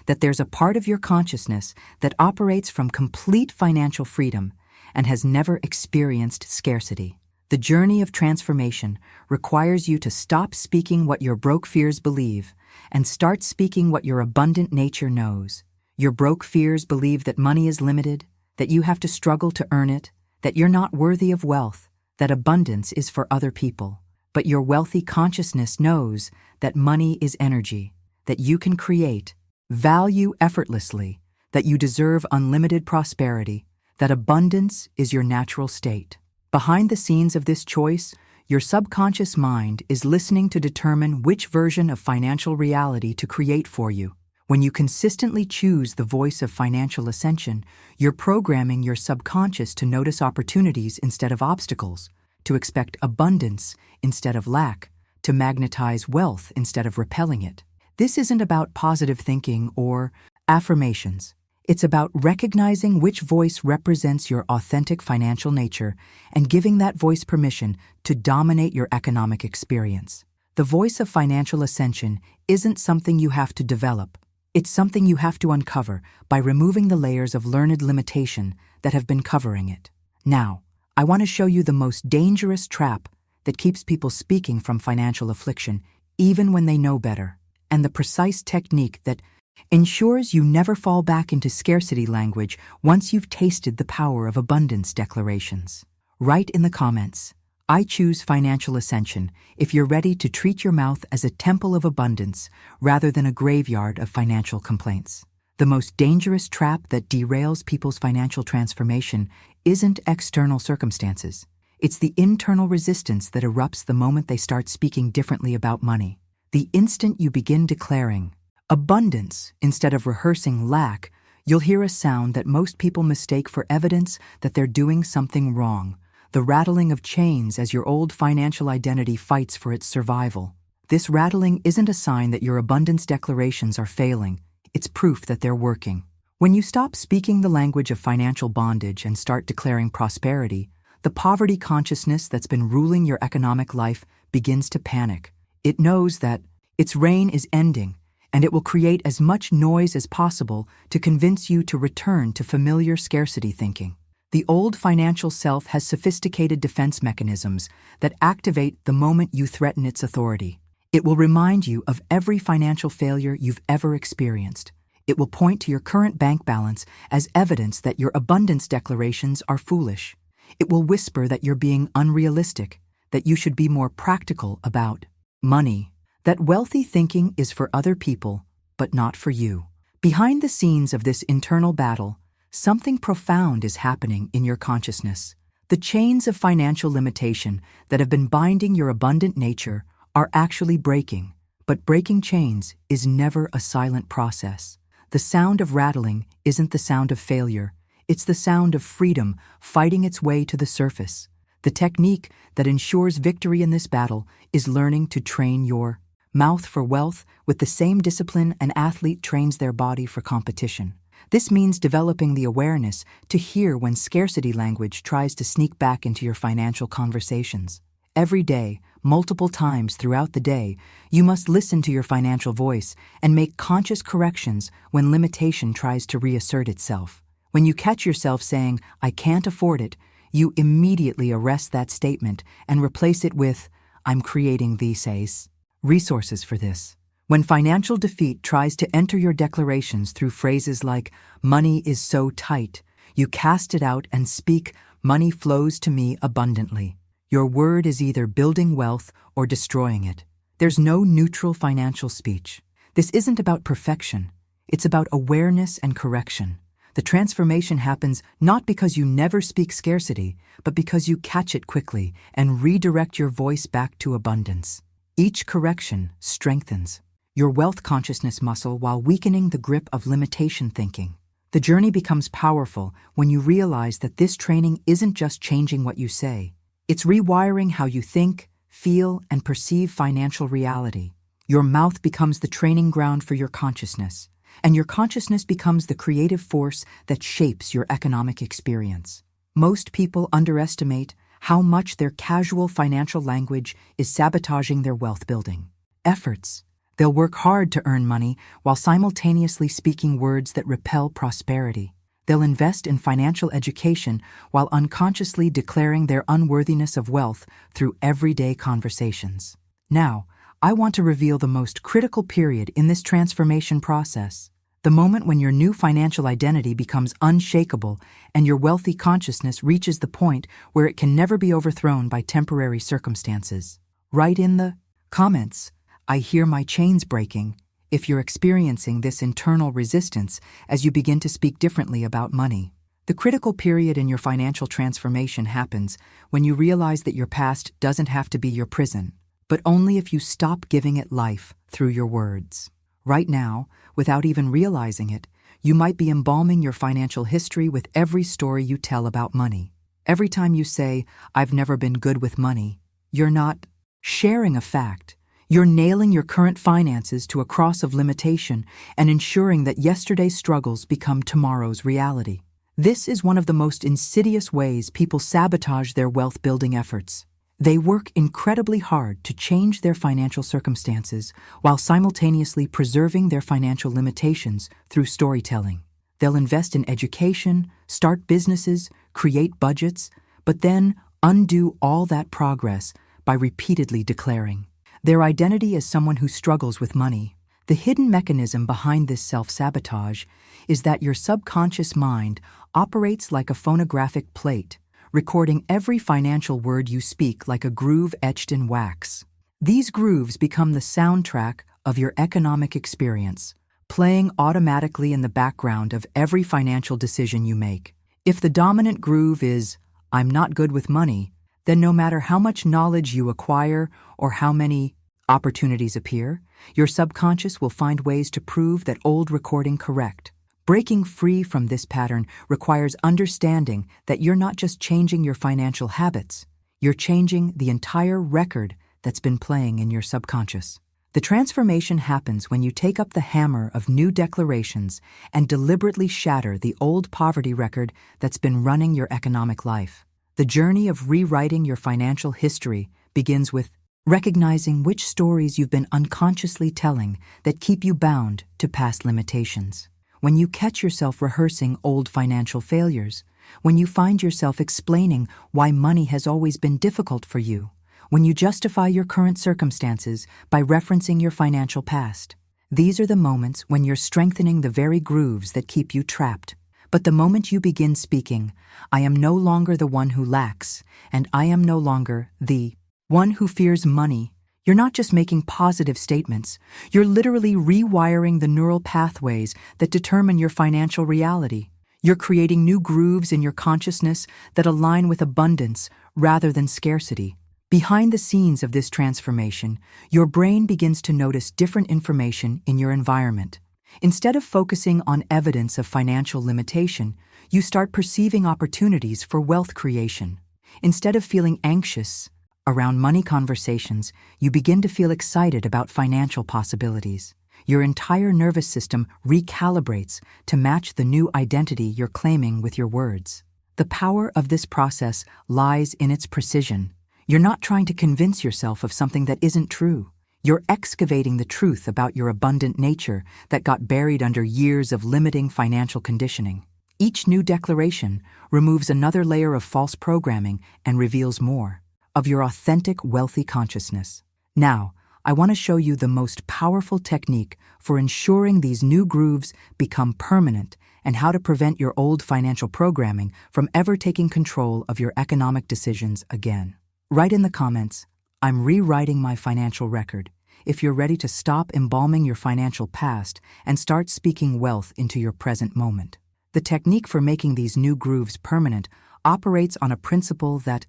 that there's a part of your consciousness that operates from complete financial freedom and has never experienced scarcity. The journey of transformation requires you to stop speaking what your broke fears believe and start speaking what your abundant nature knows. Your broke fears believe that money is limited, that you have to struggle to earn it, that you're not worthy of wealth, that abundance is for other people. But your wealthy consciousness knows that money is energy, that you can create value effortlessly, that you deserve unlimited prosperity, that abundance is your natural state. Behind the scenes of this choice, your subconscious mind is listening to determine which version of financial reality to create for you. When you consistently choose the voice of financial ascension, you're programming your subconscious to notice opportunities instead of obstacles, to expect abundance instead of lack, to magnetize wealth instead of repelling it. This isn't about positive thinking or affirmations. It's about recognizing which voice represents your authentic financial nature and giving that voice permission to dominate your economic experience. The voice of financial ascension isn't something you have to develop. It's something you have to uncover by removing the layers of learned limitation that have been covering it. Now, I want to show you the most dangerous trap that keeps people speaking from financial affliction, even when they know better, and the precise technique that ensures you never fall back into scarcity language once you've tasted the power of abundance declarations. Write in the comments, "I choose financial ascension," if you're ready to treat your mouth as a temple of abundance rather than a graveyard of financial complaints. The most dangerous trap that derails people's financial transformation isn't external circumstances. It's the internal resistance that erupts the moment they start speaking differently about money. The instant you begin declaring abundance instead of rehearsing lack, you'll hear a sound that most people mistake for evidence that they're doing something wrong, the rattling of chains as your old financial identity fights for its survival. This rattling isn't a sign that your abundance declarations are failing, it's proof that they're working. When you stop speaking the language of financial bondage and start declaring prosperity, the poverty consciousness that's been ruling your economic life begins to panic. It knows that Its reign is ending, and it will create as much noise as possible to convince you to return to familiar scarcity thinking. The old financial self has sophisticated defense mechanisms that activate the moment you threaten its authority. It will remind you of every financial failure you've ever experienced. It will point to your current bank balance as evidence that your abundance declarations are foolish. It will whisper that you're being unrealistic, that you should be more practical about money, that wealthy thinking is for other people, but not for you. Behind the scenes of this internal battle, something profound is happening in your consciousness. The chains of financial limitation that have been binding your abundant nature are actually breaking, but breaking chains is never a silent process. The sound of rattling isn't the sound of failure, it's the sound of freedom fighting its way to the surface. The technique that ensures victory in this battle is learning to train your mouth for wealth with the same discipline an athlete trains their body for competition. This means developing the awareness to hear when scarcity language tries to sneak back into your financial conversations. Every day, multiple times throughout the day, you must listen to your financial voice and make conscious corrections when limitation tries to reassert itself. When you catch yourself saying, "I can't afford it," you immediately arrest that statement and replace it with, "I'm creating these resources for this." When financial defeat tries to enter your declarations through phrases like, "Money is so tight," you cast it out and speak, "Money flows to me abundantly." Your word is either building wealth or destroying it. There's no neutral financial speech. This isn't about perfection. It's about awareness and correction. The transformation happens not because you never speak scarcity, but because you catch it quickly and redirect your voice back to abundance. Each correction strengthens your wealth consciousness muscle while weakening the grip of limitation thinking. The journey becomes powerful when you realize that this training isn't just changing what you say. It's rewiring how you think, feel, and perceive financial reality. Your mouth becomes the training ground for your consciousness, and your consciousness becomes the creative force that shapes your economic experience. Most people underestimate how much their casual financial language is sabotaging their wealth building efforts. They'll work hard to earn money while simultaneously speaking words that repel prosperity. They'll invest in financial education while unconsciously declaring their unworthiness of wealth through everyday conversations. Now, I want to reveal the most critical period in this transformation process, the moment when your new financial identity becomes unshakable and your wealthy consciousness reaches the point where it can never be overthrown by temporary circumstances. Write in the comments, "I hear my chains breaking," if you're experiencing this internal resistance as you begin to speak differently about money. The critical period in your financial transformation happens when you realize that your past doesn't have to be your prison, but only if you stop giving it life through your words. Right now, without even realizing it, you might be embalming your financial history with every story you tell about money. Every time you say, "I've never been good with money," you're not sharing a fact. You're nailing your current finances to a cross of limitation and ensuring that yesterday's struggles become tomorrow's reality. This is one of the most insidious ways people sabotage their wealth-building efforts. They work incredibly hard to change their financial circumstances while simultaneously preserving their financial limitations through storytelling. They'll invest in education, start businesses, create budgets, but then undo all that progress by repeatedly declaring their identity as someone who struggles with money. The hidden mechanism behind this self-sabotage is that your subconscious mind operates like a phonographic plate, recording every financial word you speak like a groove etched in wax. These grooves become the soundtrack of your economic experience, playing automatically in the background of every financial decision you make. If the dominant groove is, "I'm not good with money," then no matter how much knowledge you acquire or how many opportunities appear, your subconscious will find ways to prove that old recording correct. Breaking free from this pattern requires understanding that you're not just changing your financial habits, you're changing the entire record that's been playing in your subconscious. The transformation happens when you take up the hammer of new declarations and deliberately shatter the old poverty record that's been running your economic life. The journey of rewriting your financial history begins with recognizing which stories you've been unconsciously telling that keep you bound to past limitations. When you catch yourself rehearsing old financial failures, when you find yourself explaining why money has always been difficult for you, when you justify your current circumstances by referencing your financial past, these are the moments when you're strengthening the very grooves that keep you trapped. But the moment you begin speaking, I am no longer the one who lacks, and I am no longer the one who fears money, you're not just making positive statements, you're literally rewiring the neural pathways that determine your financial reality. You're creating new grooves in your consciousness that align with abundance rather than scarcity. Behind the scenes of this transformation, your brain begins to notice different information in your environment. Instead of focusing on evidence of financial limitation, you start perceiving opportunities for wealth creation. Instead of feeling anxious around money conversations, you begin to feel excited about financial possibilities. Your entire nervous system recalibrates to match the new identity you're claiming with your words. The power of this process lies in its precision. You're not trying to convince yourself of something that isn't true. You're excavating the truth about your abundant nature that got buried under years of limiting financial conditioning. Each new declaration removes another layer of false programming and reveals more of your authentic, wealthy consciousness. Now, I want to show you the most powerful technique for ensuring these new grooves become permanent and how to prevent your old financial programming from ever taking control of your economic decisions again. Write in the comments, I'm rewriting my financial record, if you're ready to stop embalming your financial past and start speaking wealth into your present moment. The technique for making these new grooves permanent operates on a principle that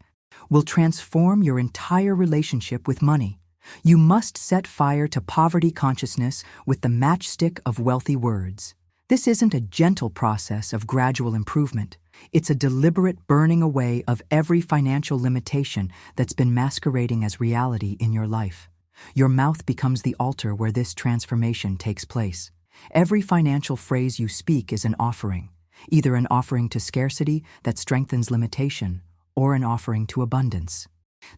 will transform your entire relationship with money. You must set fire to poverty consciousness with the matchstick of wealthy words. This isn't a gentle process of gradual improvement. It's a deliberate burning away of every financial limitation that's been masquerading as reality in your life. Your mouth becomes the altar where this transformation takes place. Every financial phrase you speak is an offering, either an offering to scarcity that strengthens limitation, or an offering to abundance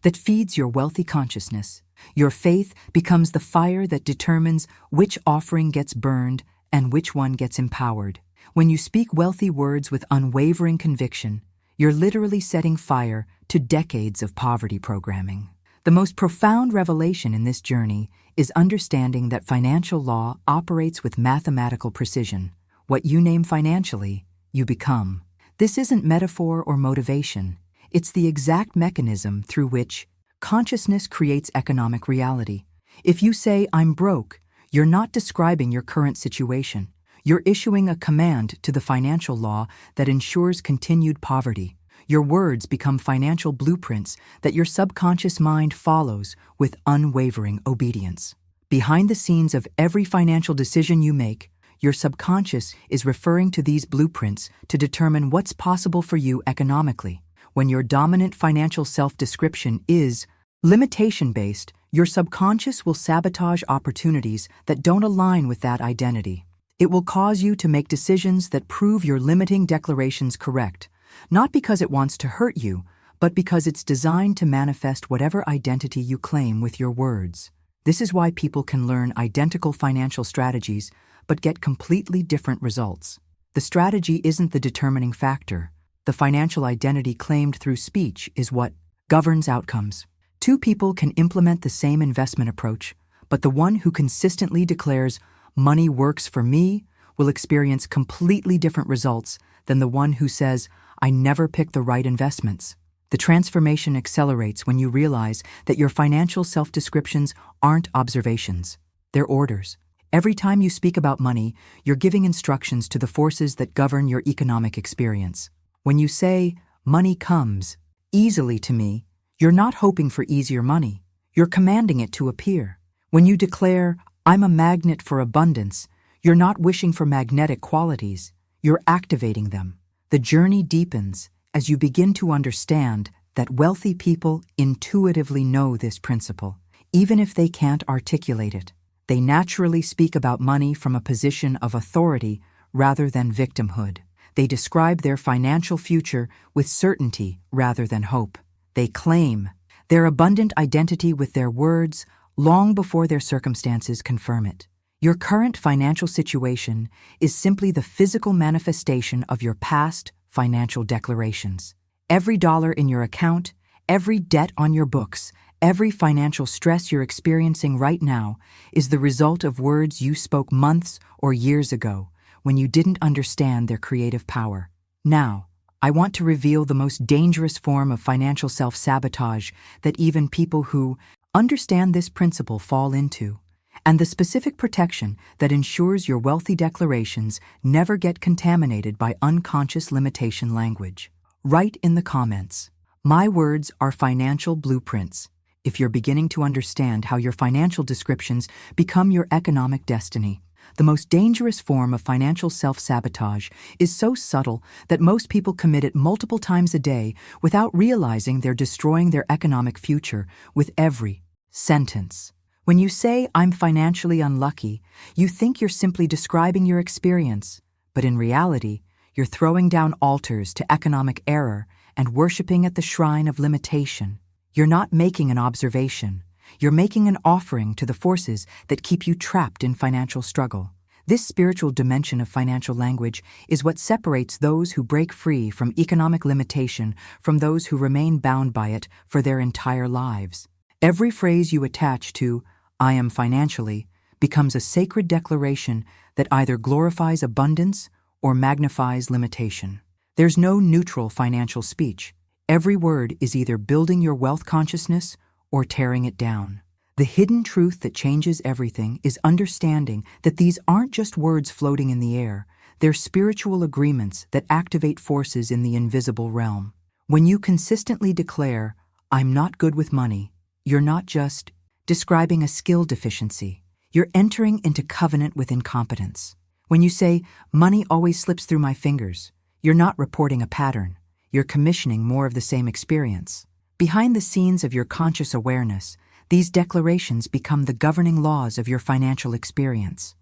that feeds your wealthy consciousness. Your faith becomes the fire that determines which offering gets burned and which one gets empowered. When you speak wealthy words with unwavering conviction, you're literally setting fire to decades of poverty programming. The most profound revelation in this journey is understanding that financial law operates with mathematical precision. What you name financially, you become. This isn't metaphor or motivation. It's the exact mechanism through which consciousness creates economic reality. If you say, I'm broke, you're not describing your current situation. You're issuing a command to the financial law that ensures continued poverty. Your words become financial blueprints that your subconscious mind follows with unwavering obedience. Behind the scenes of every financial decision you make, your subconscious is referring to these blueprints to determine what's possible for you economically. When your dominant financial self-description is limitation-based, your subconscious will sabotage opportunities that don't align with that identity. It will cause you to make decisions that prove your limiting declarations correct, not because it wants to hurt you, but because it's designed to manifest whatever identity you claim with your words. This is why people can learn identical financial strategies but get completely different results. The strategy isn't the determining factor. The financial identity claimed through speech is what governs outcomes. Two people can implement the same investment approach, but the one who consistently declares, money works for me, will experience completely different results than the one who says, I never pick the right investments. The transformation accelerates when you realize that your financial self-descriptions aren't observations, they're orders. Every time you speak about money, you're giving instructions to the forces that govern your economic experience. When you say, money comes easily to me, you're not hoping for easier money. You're commanding it to appear. When you declare, I'm a magnet for abundance, you're not wishing for magnetic qualities. You're activating them. The journey deepens as you begin to understand that wealthy people intuitively know this principle, even if they can't articulate it. They naturally speak about money from a position of authority rather than victimhood. They describe their financial future with certainty rather than hope. They claim their abundant identity with their words long before their circumstances confirm it. Your current financial situation is simply the physical manifestation of your past financial declarations. Every dollar in your account, every debt on your books, every financial stress you're experiencing right now is the result of words you spoke months or years ago when you didn't understand their creative power. Now, I want to reveal the most dangerous form of financial self-sabotage that even people who understand this principle fall into, and the specific protection that ensures your wealthy declarations never get contaminated by unconscious limitation language. Write in the comments, "My words are financial blueprints," if you're beginning to understand how your financial descriptions become your economic destiny. The most dangerous form of financial self-sabotage is so subtle that most people commit it multiple times a day without realizing they're destroying their economic future with every sentence. When you say, "I'm financially unlucky," you think you're simply describing your experience, but in reality, you're throwing down altars to economic error and worshiping at the shrine of limitation. You're not making an observation. You're making an offering to the forces that keep you trapped in financial struggle. This spiritual dimension of financial language is what separates those who break free from economic limitation from those who remain bound by it for their entire lives. Every phrase you attach to "I am financially" becomes a sacred declaration that either glorifies abundance or magnifies limitation. There's no neutral financial speech. Every word is either building your wealth consciousness or tearing it down. The hidden truth that changes everything is understanding that these aren't just words floating in the air, they're spiritual agreements that activate forces in the invisible realm. When you consistently declare, "I'm not good with money," you're not just describing a skill deficiency. You're entering into covenant with incompetence. When you say, "Money always slips through my fingers," you're not reporting a pattern. You're commissioning more of the same experience. Behind the scenes of your conscious awareness, these declarations become the governing laws of your financial experience.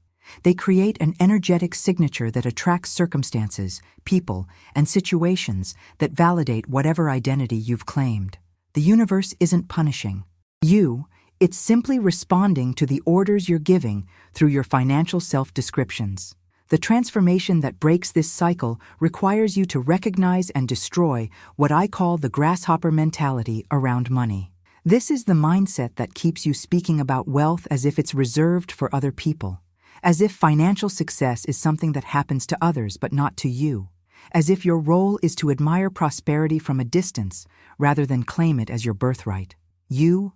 They create an energetic signature that attracts circumstances, people, and situations that validate whatever identity you've claimed. The universe isn't punishing you, it's simply responding to the orders you're giving through your financial self-descriptions. The transformation that breaks this cycle requires you to recognize and destroy what I call the grasshopper mentality around money. This is the mindset that keeps you speaking about wealth as if it's reserved for other people, as if financial success is something that happens to others but not to you, as if your role is to admire prosperity from a distance rather than claim it as your birthright. You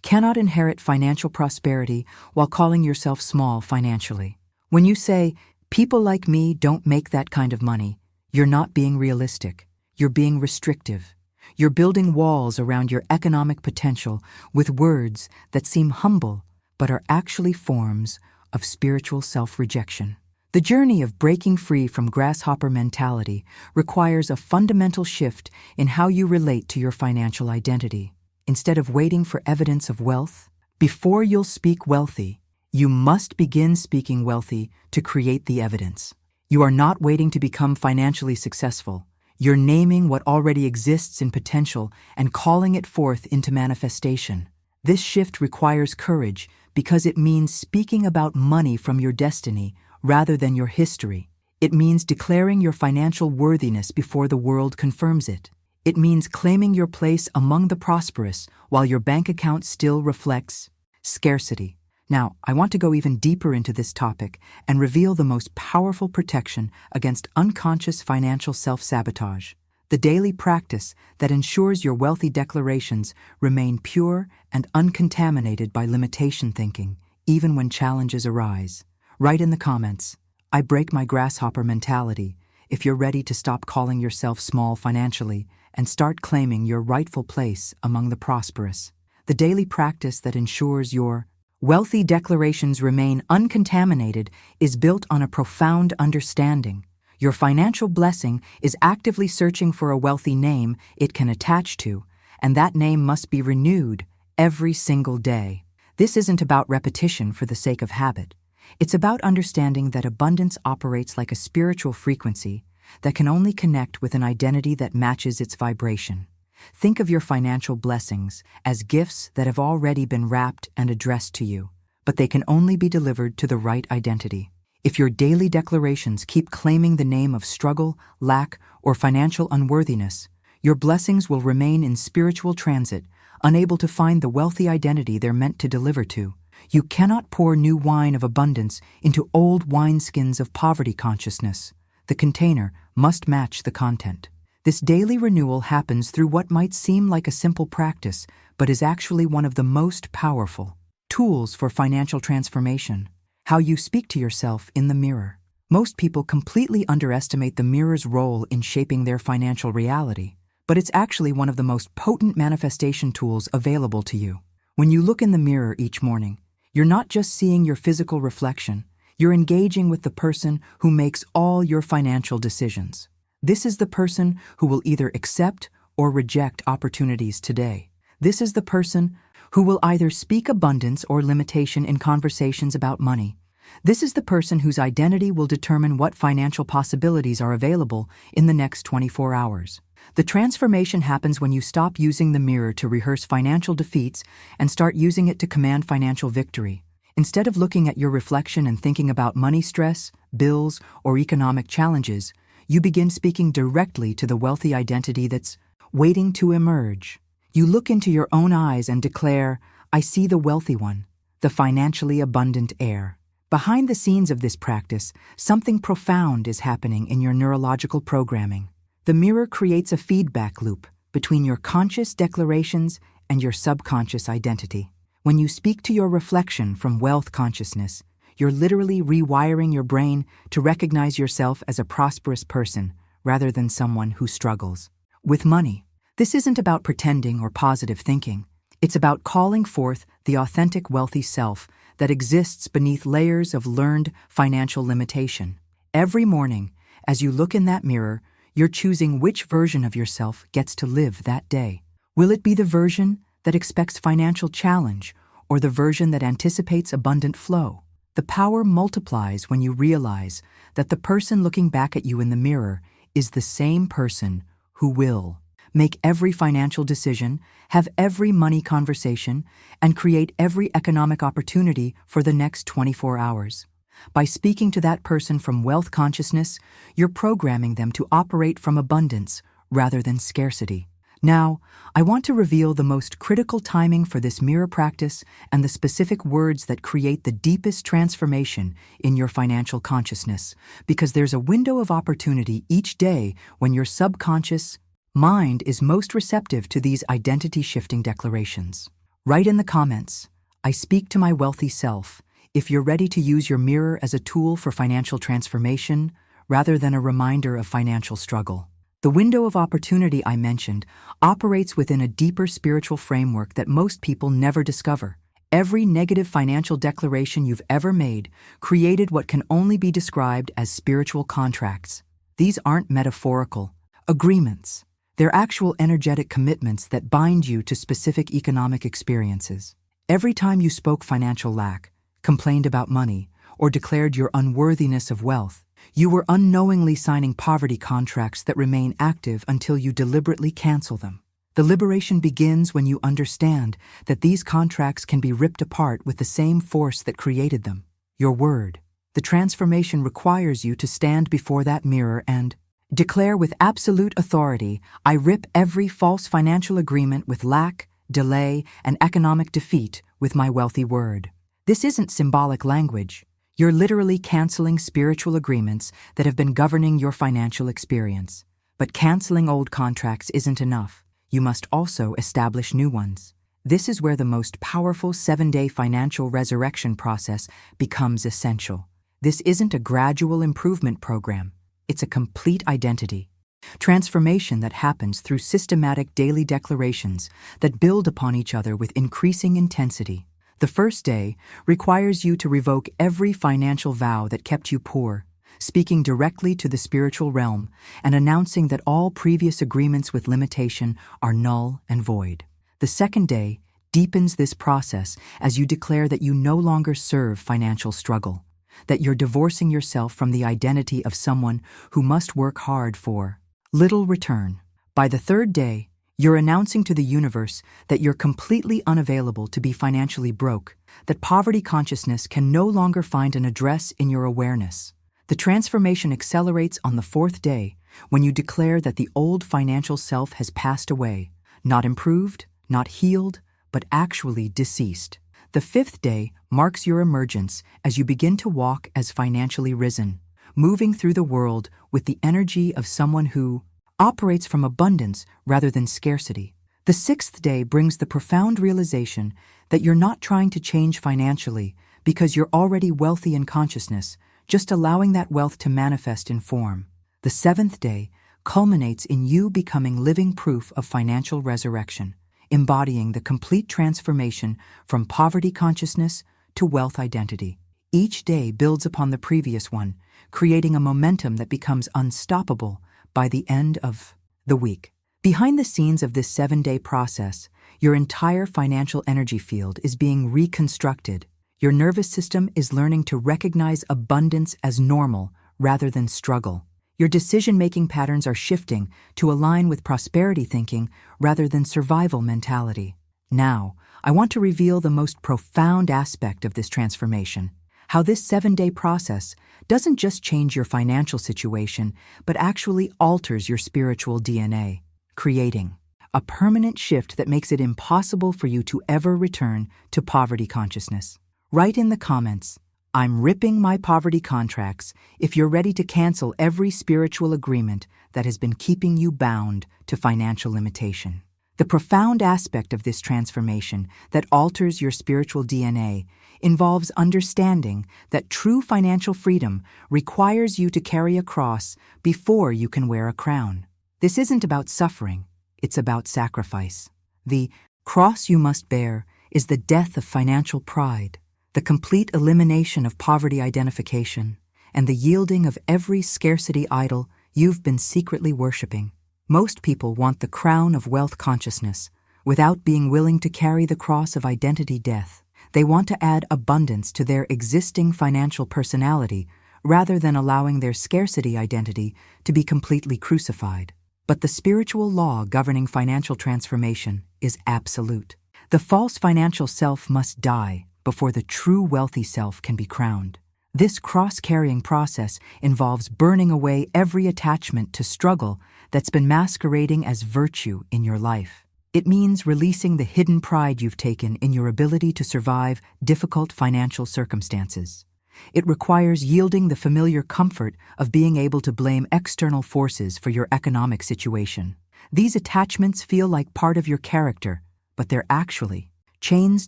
cannot inherit financial prosperity while calling yourself small financially. When you say, "People like me don't make that kind of money," you're not being realistic. You're being restrictive. You're building walls around your economic potential with words that seem humble but are actually forms of spiritual self-rejection. The journey of breaking free from grasshopper mentality requires a fundamental shift in how you relate to your financial identity. Instead of waiting for evidence of wealth, before you'll speak wealthy, you must begin speaking wealthy to create the evidence. You are not waiting to become financially successful. You're naming what already exists in potential and calling it forth into manifestation. This shift requires courage because it means speaking about money from your destiny rather than your history. It means declaring your financial worthiness before the world confirms it. It means claiming your place among the prosperous while your bank account still reflects scarcity. Now, I want to go even deeper into this topic and reveal the most powerful protection against unconscious financial self-sabotage, the daily practice that ensures your wealthy declarations remain pure and uncontaminated by limitation thinking, even when challenges arise. Write in the comments, "I break my grasshopper mentality," if you're ready to stop calling yourself small financially and start claiming your rightful place among the prosperous. The daily practice that ensures your wealthy declarations remain uncontaminated is built on a profound understanding. Your financial blessing is actively searching for a wealthy name it can attach to, and that name must be renewed every single day. This isn't about repetition for the sake of habit. It's about understanding that abundance operates like a spiritual frequency that can only connect with an identity that matches its vibration. Think of your financial blessings as gifts that have already been wrapped and addressed to you, but they can only be delivered to the right identity. If your daily declarations keep claiming the name of struggle, lack, or financial unworthiness, your blessings will remain in spiritual transit, unable to find the wealthy identity they're meant to deliver to. You cannot pour new wine of abundance into old wineskins of poverty consciousness. The container must match the content. This daily renewal happens through what might seem like a simple practice, but is actually one of the most powerful tools for financial transformation. How you speak to yourself in the mirror. Most people completely underestimate the mirror's role in shaping their financial reality, but it's actually one of the most potent manifestation tools available to you. When you look in the mirror each morning, you're not just seeing your physical reflection, you're engaging with the person who makes all your financial decisions. This is the person who will either accept or reject opportunities today. This is the person who will either speak abundance or limitation in conversations about money. This is the person whose identity will determine what financial possibilities are available in the next 24 hours. The transformation happens when you stop using the mirror to rehearse financial defeats and start using it to command financial victory. Instead of looking at your reflection and thinking about money stress, bills, or economic challenges, you begin speaking directly to the wealthy identity that's waiting to emerge. You look into your own eyes and declare, "I see the wealthy one, the financially abundant heir." Behind the scenes of this practice, something profound is happening in your neurological programming. The mirror creates a feedback loop between your conscious declarations and your subconscious identity. When you speak to your reflection from wealth consciousness, you're literally rewiring your brain to recognize yourself as a prosperous person rather than someone who struggles. With money, this isn't about pretending or positive thinking. It's about calling forth the authentic wealthy self that exists beneath layers of learned financial limitation. Every morning, as you look in that mirror, you're choosing which version of yourself gets to live that day. Will it be the version that expects financial challenge or the version that anticipates abundant flow? The power multiplies when you realize that the person looking back at you in the mirror is the same person who will make every financial decision, have every money conversation, and create every economic opportunity for the next 24 hours. By speaking to that person from wealth consciousness, you're programming them to operate from abundance rather than scarcity. Now, I want to reveal the most critical timing for this mirror practice and the specific words that create the deepest transformation in your financial consciousness, because there's a window of opportunity each day when your subconscious mind is most receptive to these identity-shifting declarations. Write in the comments, "I speak to my wealthy self," if you're ready to use your mirror as a tool for financial transformation rather than a reminder of financial struggle. The window of opportunity I mentioned operates within a deeper spiritual framework that most people never discover. Every negative financial declaration you've ever made created what can only be described as spiritual contracts. These aren't metaphorical agreements. They're actual energetic commitments that bind you to specific economic experiences. Every time you spoke financial lack, complained about money, or declared your unworthiness of wealth, you were unknowingly signing poverty contracts that remain active until you deliberately cancel them. The liberation begins when you understand that these contracts can be ripped apart with the same force that created them, your word. The transformation requires you to stand before that mirror and declare with absolute authority, "I rip every false financial agreement with lack, delay, and economic defeat with my wealthy word." This isn't symbolic language. You're literally canceling spiritual agreements that have been governing your financial experience. But canceling old contracts isn't enough. You must also establish new ones. This is where the most powerful 7-day financial resurrection process becomes essential. This isn't a gradual improvement program. It's a complete identity transformation that happens through systematic daily declarations that build upon each other with increasing intensity. The first day requires you to revoke every financial vow that kept you poor, speaking directly to the spiritual realm and announcing that all previous agreements with limitation are null and void. The second day deepens this process as you declare that you no longer serve financial struggle, that you're divorcing yourself from the identity of someone who must work hard for little return. By the third day, You're announcing to the universe that you're completely unavailable to be financially broke, that poverty consciousness can no longer find an address in your awareness. The transformation accelerates on the fourth day when you declare that the old financial self has passed away, not improved, not healed, but actually deceased. The fifth day marks your emergence as you begin to walk as financially risen, moving through the world with the energy of someone who operates from abundance rather than scarcity. The sixth day brings the profound realization that you're not trying to change financially because you're already wealthy in consciousness, just allowing that wealth to manifest in form. The seventh day culminates in you becoming living proof of financial resurrection, embodying the complete transformation from poverty consciousness to wealth identity. Each day builds upon the previous one, creating a momentum that becomes unstoppable by the end of the week. Behind the scenes of this 7-day process, your entire financial energy field is being reconstructed. Your nervous system is learning to recognize abundance as normal rather than struggle. Your decision-making patterns are shifting to align with prosperity thinking rather than survival mentality. Now, I want to reveal the most profound aspect of this transformation: how this 7-day process doesn't just change your financial situation, but actually alters your spiritual DNA, creating a permanent shift that makes it impossible for you to ever return to poverty consciousness. Write in the comments, "I'm ripping my poverty contracts," if you're ready to cancel every spiritual agreement that has been keeping you bound to financial limitation. The profound aspect of this transformation that alters your spiritual DNA involves understanding that true financial freedom requires you to carry a cross before you can wear a crown. This isn't about suffering, it's about sacrifice. The cross you must bear is the death of financial pride, the complete elimination of poverty identification, and the yielding of every scarcity idol you've been secretly worshiping. Most people want the crown of wealth consciousness without being willing to carry the cross of identity death. They want to add abundance to their existing financial personality rather than allowing their scarcity identity to be completely crucified. But the spiritual law governing financial transformation is absolute. The false financial self must die before the true wealthy self can be crowned. This cross-carrying process involves burning away every attachment to struggle that's been masquerading as virtue in your life. It means releasing the hidden pride you've taken in your ability to survive difficult financial circumstances. It requires yielding the familiar comfort of being able to blame external forces for your economic situation. These attachments feel like part of your character, but they're actually chains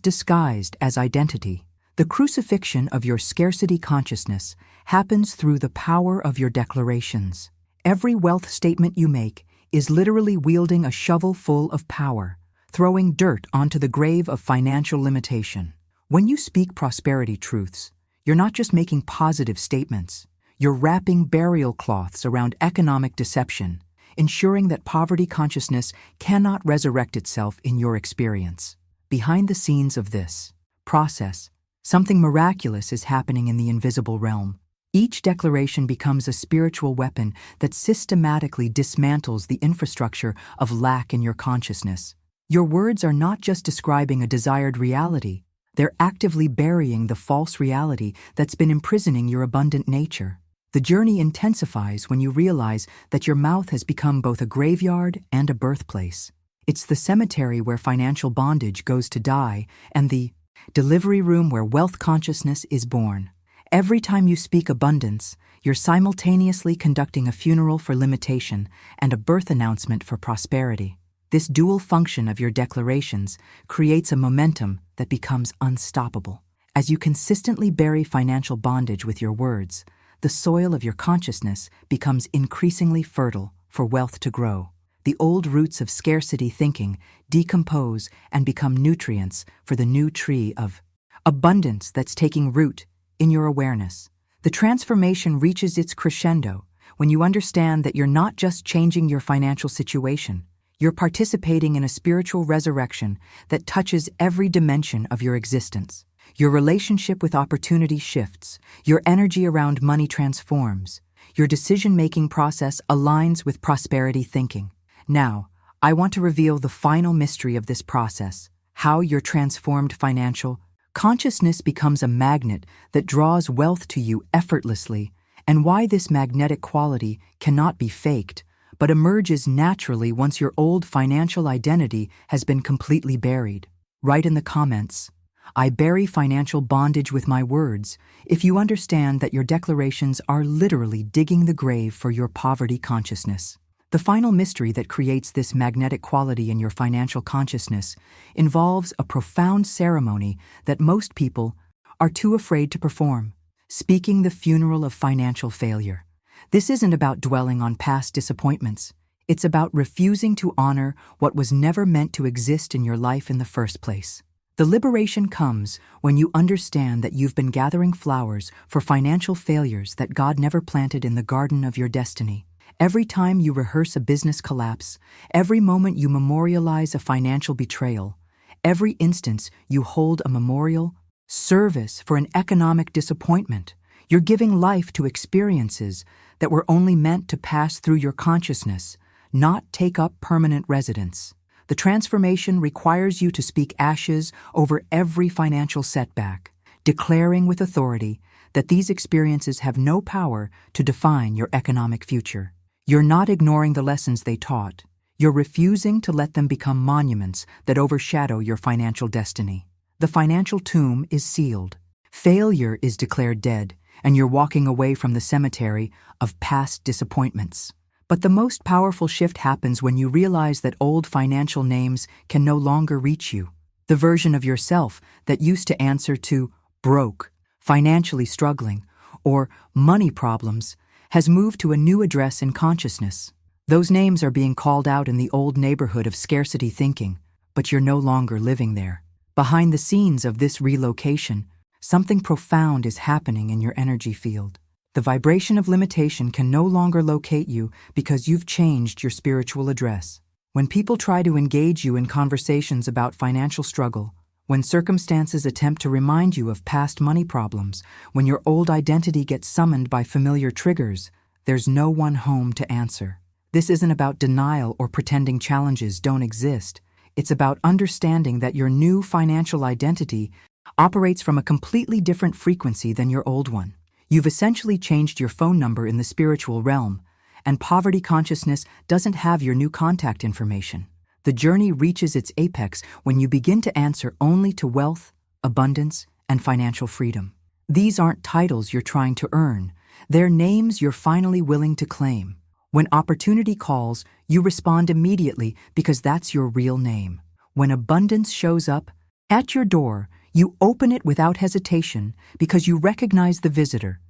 disguised as identity. The crucifixion of your scarcity consciousness happens through the power of your declarations. Every wealth statement you make is literally wielding a shovel full of power, throwing dirt onto the grave of financial limitation. When you speak prosperity truths, you're not just making positive statements. You're wrapping burial cloths around economic deception, ensuring that poverty consciousness cannot resurrect itself in your experience. Behind the scenes of this process, something miraculous is happening in the invisible realm. Each declaration becomes a spiritual weapon that systematically dismantles the infrastructure of lack in your consciousness. Your words are not just describing a desired reality, they're actively burying the false reality that's been imprisoning your abundant nature. The journey intensifies when you realize that your mouth has become both a graveyard and a birthplace. It's the cemetery where financial bondage goes to die, and the delivery room where wealth consciousness is born. Every time you speak abundance, you're simultaneously conducting a funeral for limitation and a birth announcement for prosperity. This dual function of your declarations creates a momentum that becomes unstoppable. As you consistently bury financial bondage with your words, the soil of your consciousness becomes increasingly fertile for wealth to grow. The old roots of scarcity thinking decompose and become nutrients for the new tree of abundance that's taking root in your awareness. The transformation reaches its crescendo when you understand that you're not just changing your financial situation, you're participating in a spiritual resurrection that touches every dimension of your existence. Your relationship with opportunity shifts, your energy around money transforms, your decision-making process aligns with prosperity thinking. Now, I want to reveal the final mystery of this process, how your transformed financial consciousness becomes a magnet that draws wealth to you effortlessly, and why this magnetic quality cannot be faked, but emerges naturally once your old financial identity has been completely buried. Write in the comments, "I bury financial bondage with my words," if you understand that your declarations are literally digging the grave for your poverty consciousness. The final mystery that creates this magnetic quality in your financial consciousness involves a profound ceremony that most people are too afraid to perform: speaking the funeral of financial failure. This isn't about dwelling on past disappointments. It's about refusing to honor what was never meant to exist in your life in the first place. The liberation comes when you understand that you've been gathering flowers for financial failures that God never planted in the garden of your destiny. Every time you rehearse a business collapse, every moment you memorialize a financial betrayal, every instance you hold a memorial service for an economic disappointment, you're giving life to experiences that were only meant to pass through your consciousness, not take up permanent residence. The transformation requires you to speak ashes over every financial setback, declaring with authority that these experiences have no power to define your economic future. You're not ignoring the lessons they taught. You're refusing to let them become monuments that overshadow your financial destiny. The financial tomb is sealed. Failure is declared dead, and you're walking away from the cemetery of past disappointments. But the most powerful shift happens when you realize that old financial names can no longer reach you. The version of yourself that used to answer to broke, financially struggling, or money problems has moved to a new address in consciousness. Those names are being called out in the old neighborhood of scarcity thinking, but you're no longer living there. Behind the scenes of this relocation, something profound is happening in your energy field. The vibration of limitation can no longer locate you because you've changed your spiritual address. When people try to engage you in conversations about financial struggle, when circumstances attempt to remind you of past money problems, when your old identity gets summoned by familiar triggers, there's no one home to answer. This isn't about denial or pretending challenges don't exist. It's about understanding that your new financial identity operates from a completely different frequency than your old one. You've essentially changed your phone number in the spiritual realm, and poverty consciousness doesn't have your new contact information. The journey reaches its apex when you begin to answer only to wealth, abundance, and financial freedom. These aren't titles you're trying to earn. They're names you're finally willing to claim. When opportunity calls, you respond immediately because that's your real name. When abundance shows up at your door, you open it without hesitation because you recognize the visitor.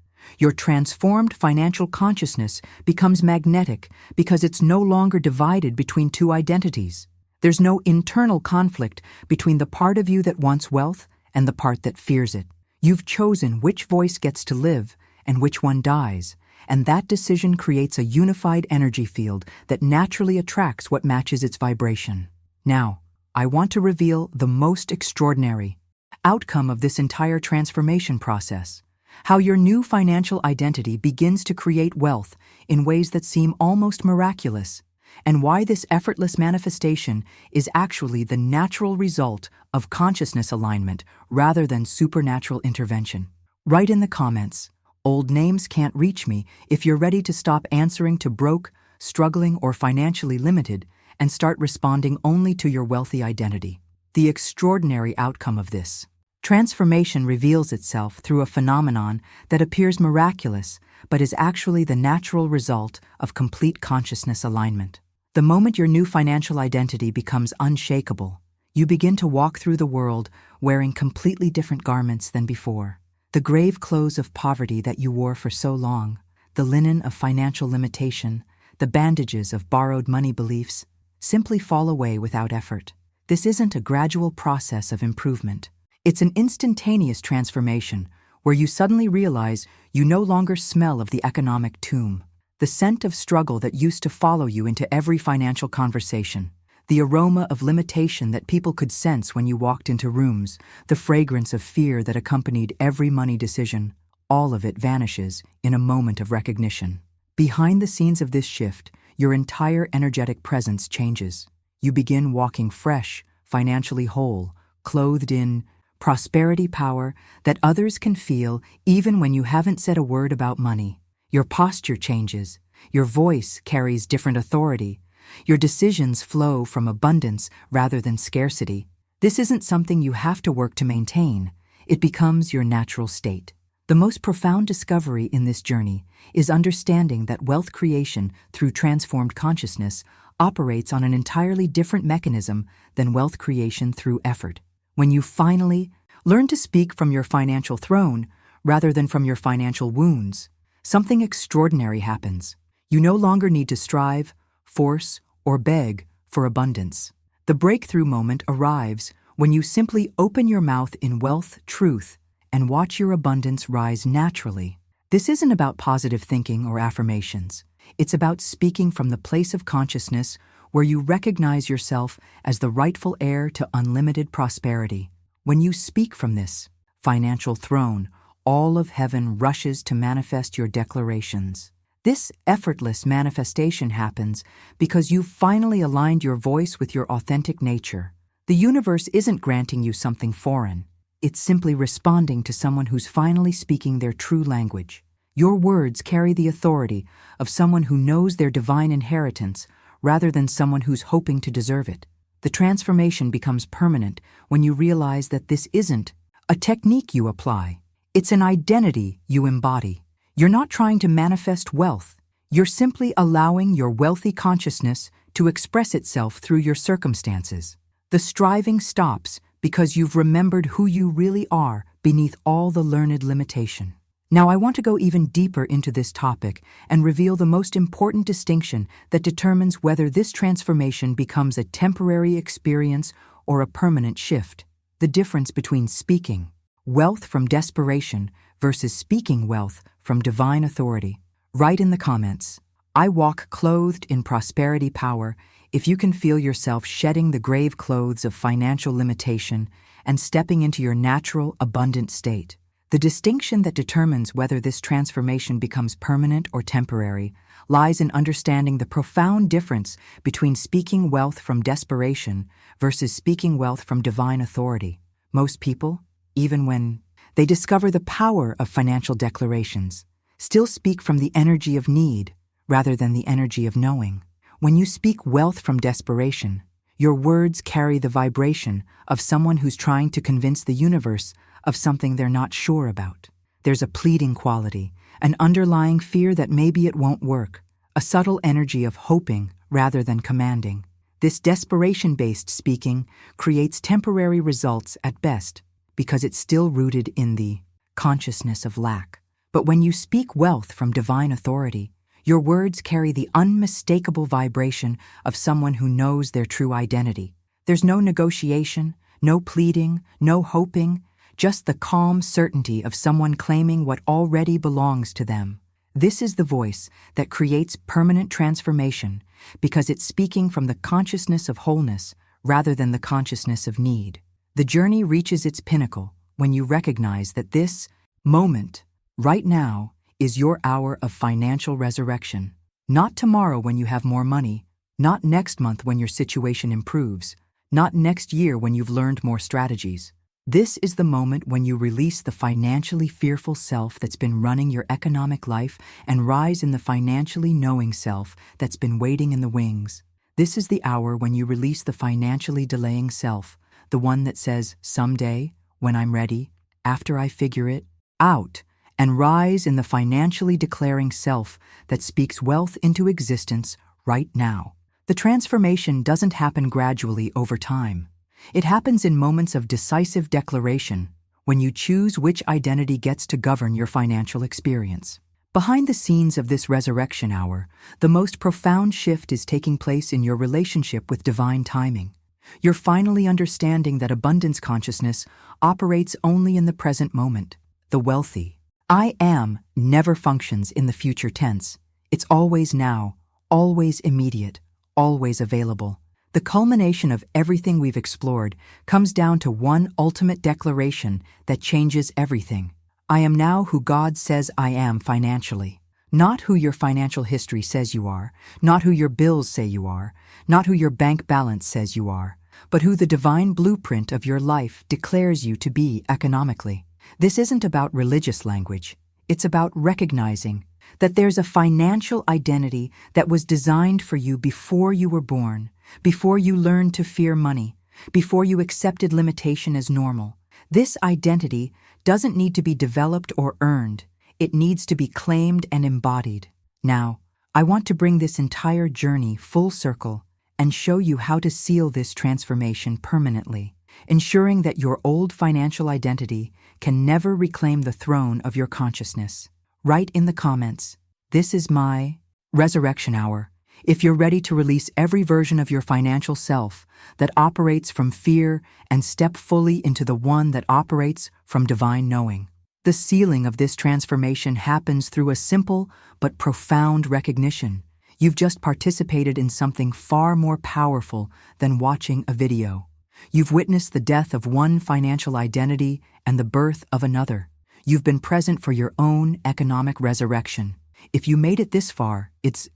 Your transformed financial consciousness becomes magnetic because it's no longer divided between two identities. There's no internal conflict between the part of you that wants wealth and the part that fears it. You've chosen which voice gets to live and which one dies, and that decision creates a unified energy field that naturally attracts what matches its vibration. Now, I want to reveal the most extraordinary outcome of this entire transformation process: how your new financial identity begins to create wealth in ways that seem almost miraculous, and why this effortless manifestation is actually the natural result of consciousness alignment rather than supernatural intervention. Write in the comments, "Old names can't reach me," if you're ready to stop answering to broke, struggling, or financially limited and start responding only to your wealthy identity. The extraordinary outcome of this transformation reveals itself through a phenomenon that appears miraculous but is actually the natural result of complete consciousness alignment. The moment your new financial identity becomes unshakable, you begin to walk through the world wearing completely different garments than before. The grave clothes of poverty that you wore for so long, the linen of financial limitation, the bandages of borrowed money beliefs, simply fall away without effort. This isn't a gradual process of improvement. It's an instantaneous transformation where you suddenly realize you no longer smell of the economic tomb, the scent of struggle that used to follow you into every financial conversation, the aroma of limitation that people could sense when you walked into rooms, the fragrance of fear that accompanied every money decision. All of it vanishes in a moment of recognition. Behind the scenes of this shift, your entire energetic presence changes. You begin walking fresh, financially whole, clothed in prosperity power that others can feel even when you haven't said a word about money. Your posture changes. Your voice carries different authority. Your decisions flow from abundance rather than scarcity. This isn't something you have to work to maintain. It becomes your natural state. The most profound discovery in this journey is understanding that wealth creation through transformed consciousness operates on an entirely different mechanism than wealth creation through effort. When you finally learn to speak from your financial throne rather than from your financial wounds, something extraordinary happens. You no longer need to strive, force, or beg for abundance. The breakthrough moment arrives when you simply open your mouth in wealth truth and watch your abundance rise naturally. This isn't about positive thinking or affirmations. It's about speaking from the place of consciousness where you recognize yourself as the rightful heir to unlimited prosperity. When you speak from this financial throne, all of heaven rushes to manifest your declarations. This effortless manifestation happens because you've finally aligned your voice with your authentic nature. The universe isn't granting you something foreign. It's simply responding to someone who's finally speaking their true language. Your words carry the authority of someone who knows their divine inheritance rather than someone who's hoping to deserve it. The transformation becomes permanent when you realize that this isn't a technique you apply. It's an identity you embody. You're not trying to manifest wealth. You're simply allowing your wealthy consciousness to express itself through your circumstances. The striving stops because you've remembered who you really are beneath all the learned limitation. Now I want to go even deeper into this topic and reveal the most important distinction that determines whether this transformation becomes a temporary experience or a permanent shift. The difference between speaking wealth from desperation versus speaking wealth from divine authority. Write in the comments, I walk clothed in prosperity power, if you can feel yourself shedding the grave clothes of financial limitation and stepping into your natural, abundant state. The distinction that determines whether this transformation becomes permanent or temporary lies in understanding the profound difference between speaking wealth from desperation versus speaking wealth from divine authority. Most people, even when they discover the power of financial declarations, still speak from the energy of need rather than the energy of knowing. When you speak wealth from desperation, your words carry the vibration of someone who's trying to convince the universe of something they're not sure about. There's a pleading quality, an underlying fear that maybe it won't work, a subtle energy of hoping rather than commanding. This desperation-based speaking creates temporary results at best because it's still rooted in the consciousness of lack. But when you speak wealth from divine authority, your words carry the unmistakable vibration of someone who knows their true identity. There's no negotiation, no pleading, no hoping, just the calm certainty of someone claiming what already belongs to them. This is the voice that creates permanent transformation because it's speaking from the consciousness of wholeness rather than the consciousness of need. The journey reaches its pinnacle when you recognize that this moment, right now, is your hour of financial resurrection. Not tomorrow when you have more money, not next month when your situation improves, not next year when you've learned more strategies. This is the moment when you release the financially fearful self that's been running your economic life and rise in the financially knowing self that's been waiting in the wings. This is the hour when you release the financially delaying self, the one that says, someday, when I'm ready, after I figure it out, and rise in the financially declaring self that speaks wealth into existence right now. The transformation doesn't happen gradually over time. It happens in moments of decisive declaration, when you choose which identity gets to govern your financial experience. Behind the scenes of this resurrection hour, the most profound shift is taking place in your relationship with divine timing. You're finally understanding that abundance consciousness operates only in the present moment. The wealthy I am never functions in the future tense. It's always now, always immediate, always available. The culmination of everything we've explored comes down to one ultimate declaration that changes everything. I am now who God says I am financially. Not who your financial history says you are, not who your bills say you are, not who your bank balance says you are, but who the divine blueprint of your life declares you to be economically. This isn't about religious language. It's about recognizing that there's a financial identity that was designed for you before you were born, before you learned to fear money, before you accepted limitation as normal. This identity doesn't need to be developed or earned. It needs to be claimed and embodied. Now, I want to bring this entire journey full circle and show you how to seal this transformation permanently, ensuring that your old financial identity can never reclaim the throne of your consciousness. Write in the comments, "This is my resurrection hour," if you're ready to release every version of your financial self that operates from fear and step fully into the one that operates from divine knowing. The sealing of this transformation happens through a simple but profound recognition. You've just participated in something far more powerful than watching a video. You've witnessed the death of one financial identity and the birth of another. You've been present for your own economic resurrection. If you made it this far, it's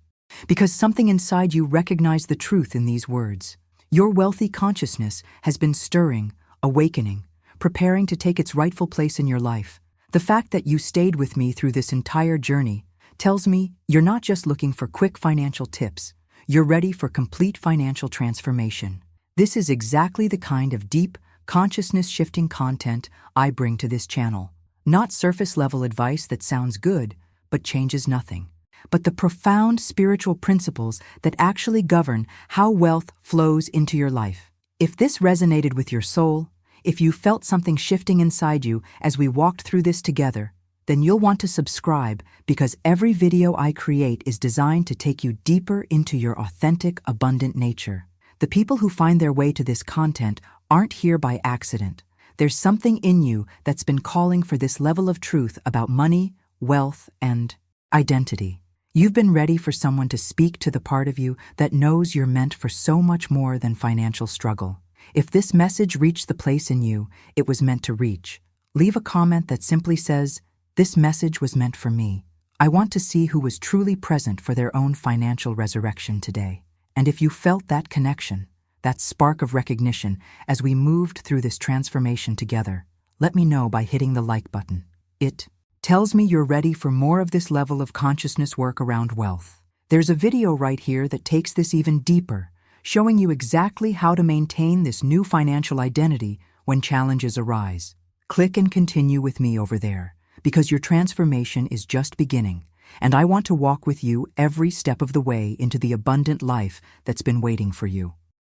because something inside you recognized the truth in these words. Your wealthy consciousness has been stirring, awakening, preparing to take its rightful place in your life. The fact that you stayed with me through this entire journey tells me you're not just looking for quick financial tips. You're ready for complete financial transformation. This is exactly the kind of deep, consciousness-shifting content I bring to this channel. Not surface-level advice that sounds good, but changes nothing, but the profound spiritual principles that actually govern how wealth flows into your life. If this resonated with your soul, if you felt something shifting inside you as we walked through this together, then you'll want to subscribe, because every video I create is designed to take you deeper into your authentic, abundant nature. The people who find their way to this content aren't here by accident. There's something in you that's been calling for this level of truth about money, wealth, and identity. You've been ready for someone to speak to the part of you that knows you're meant for so much more than financial struggle. If this message reached the place in you it was meant to reach, leave a comment that simply says, "This message was meant for me." I want to see who was truly present for their own financial resurrection today. And if you felt that connection, that spark of recognition as we moved through this transformation together, let me know by hitting the like button. It tells me you're ready for more of this level of consciousness work around wealth. There's a video right here that takes this even deeper, showing you exactly how to maintain this new financial identity when challenges arise. Click and continue with me over there, because your transformation is just beginning, and I want to walk with you every step of the way into the abundant life that's been waiting for you.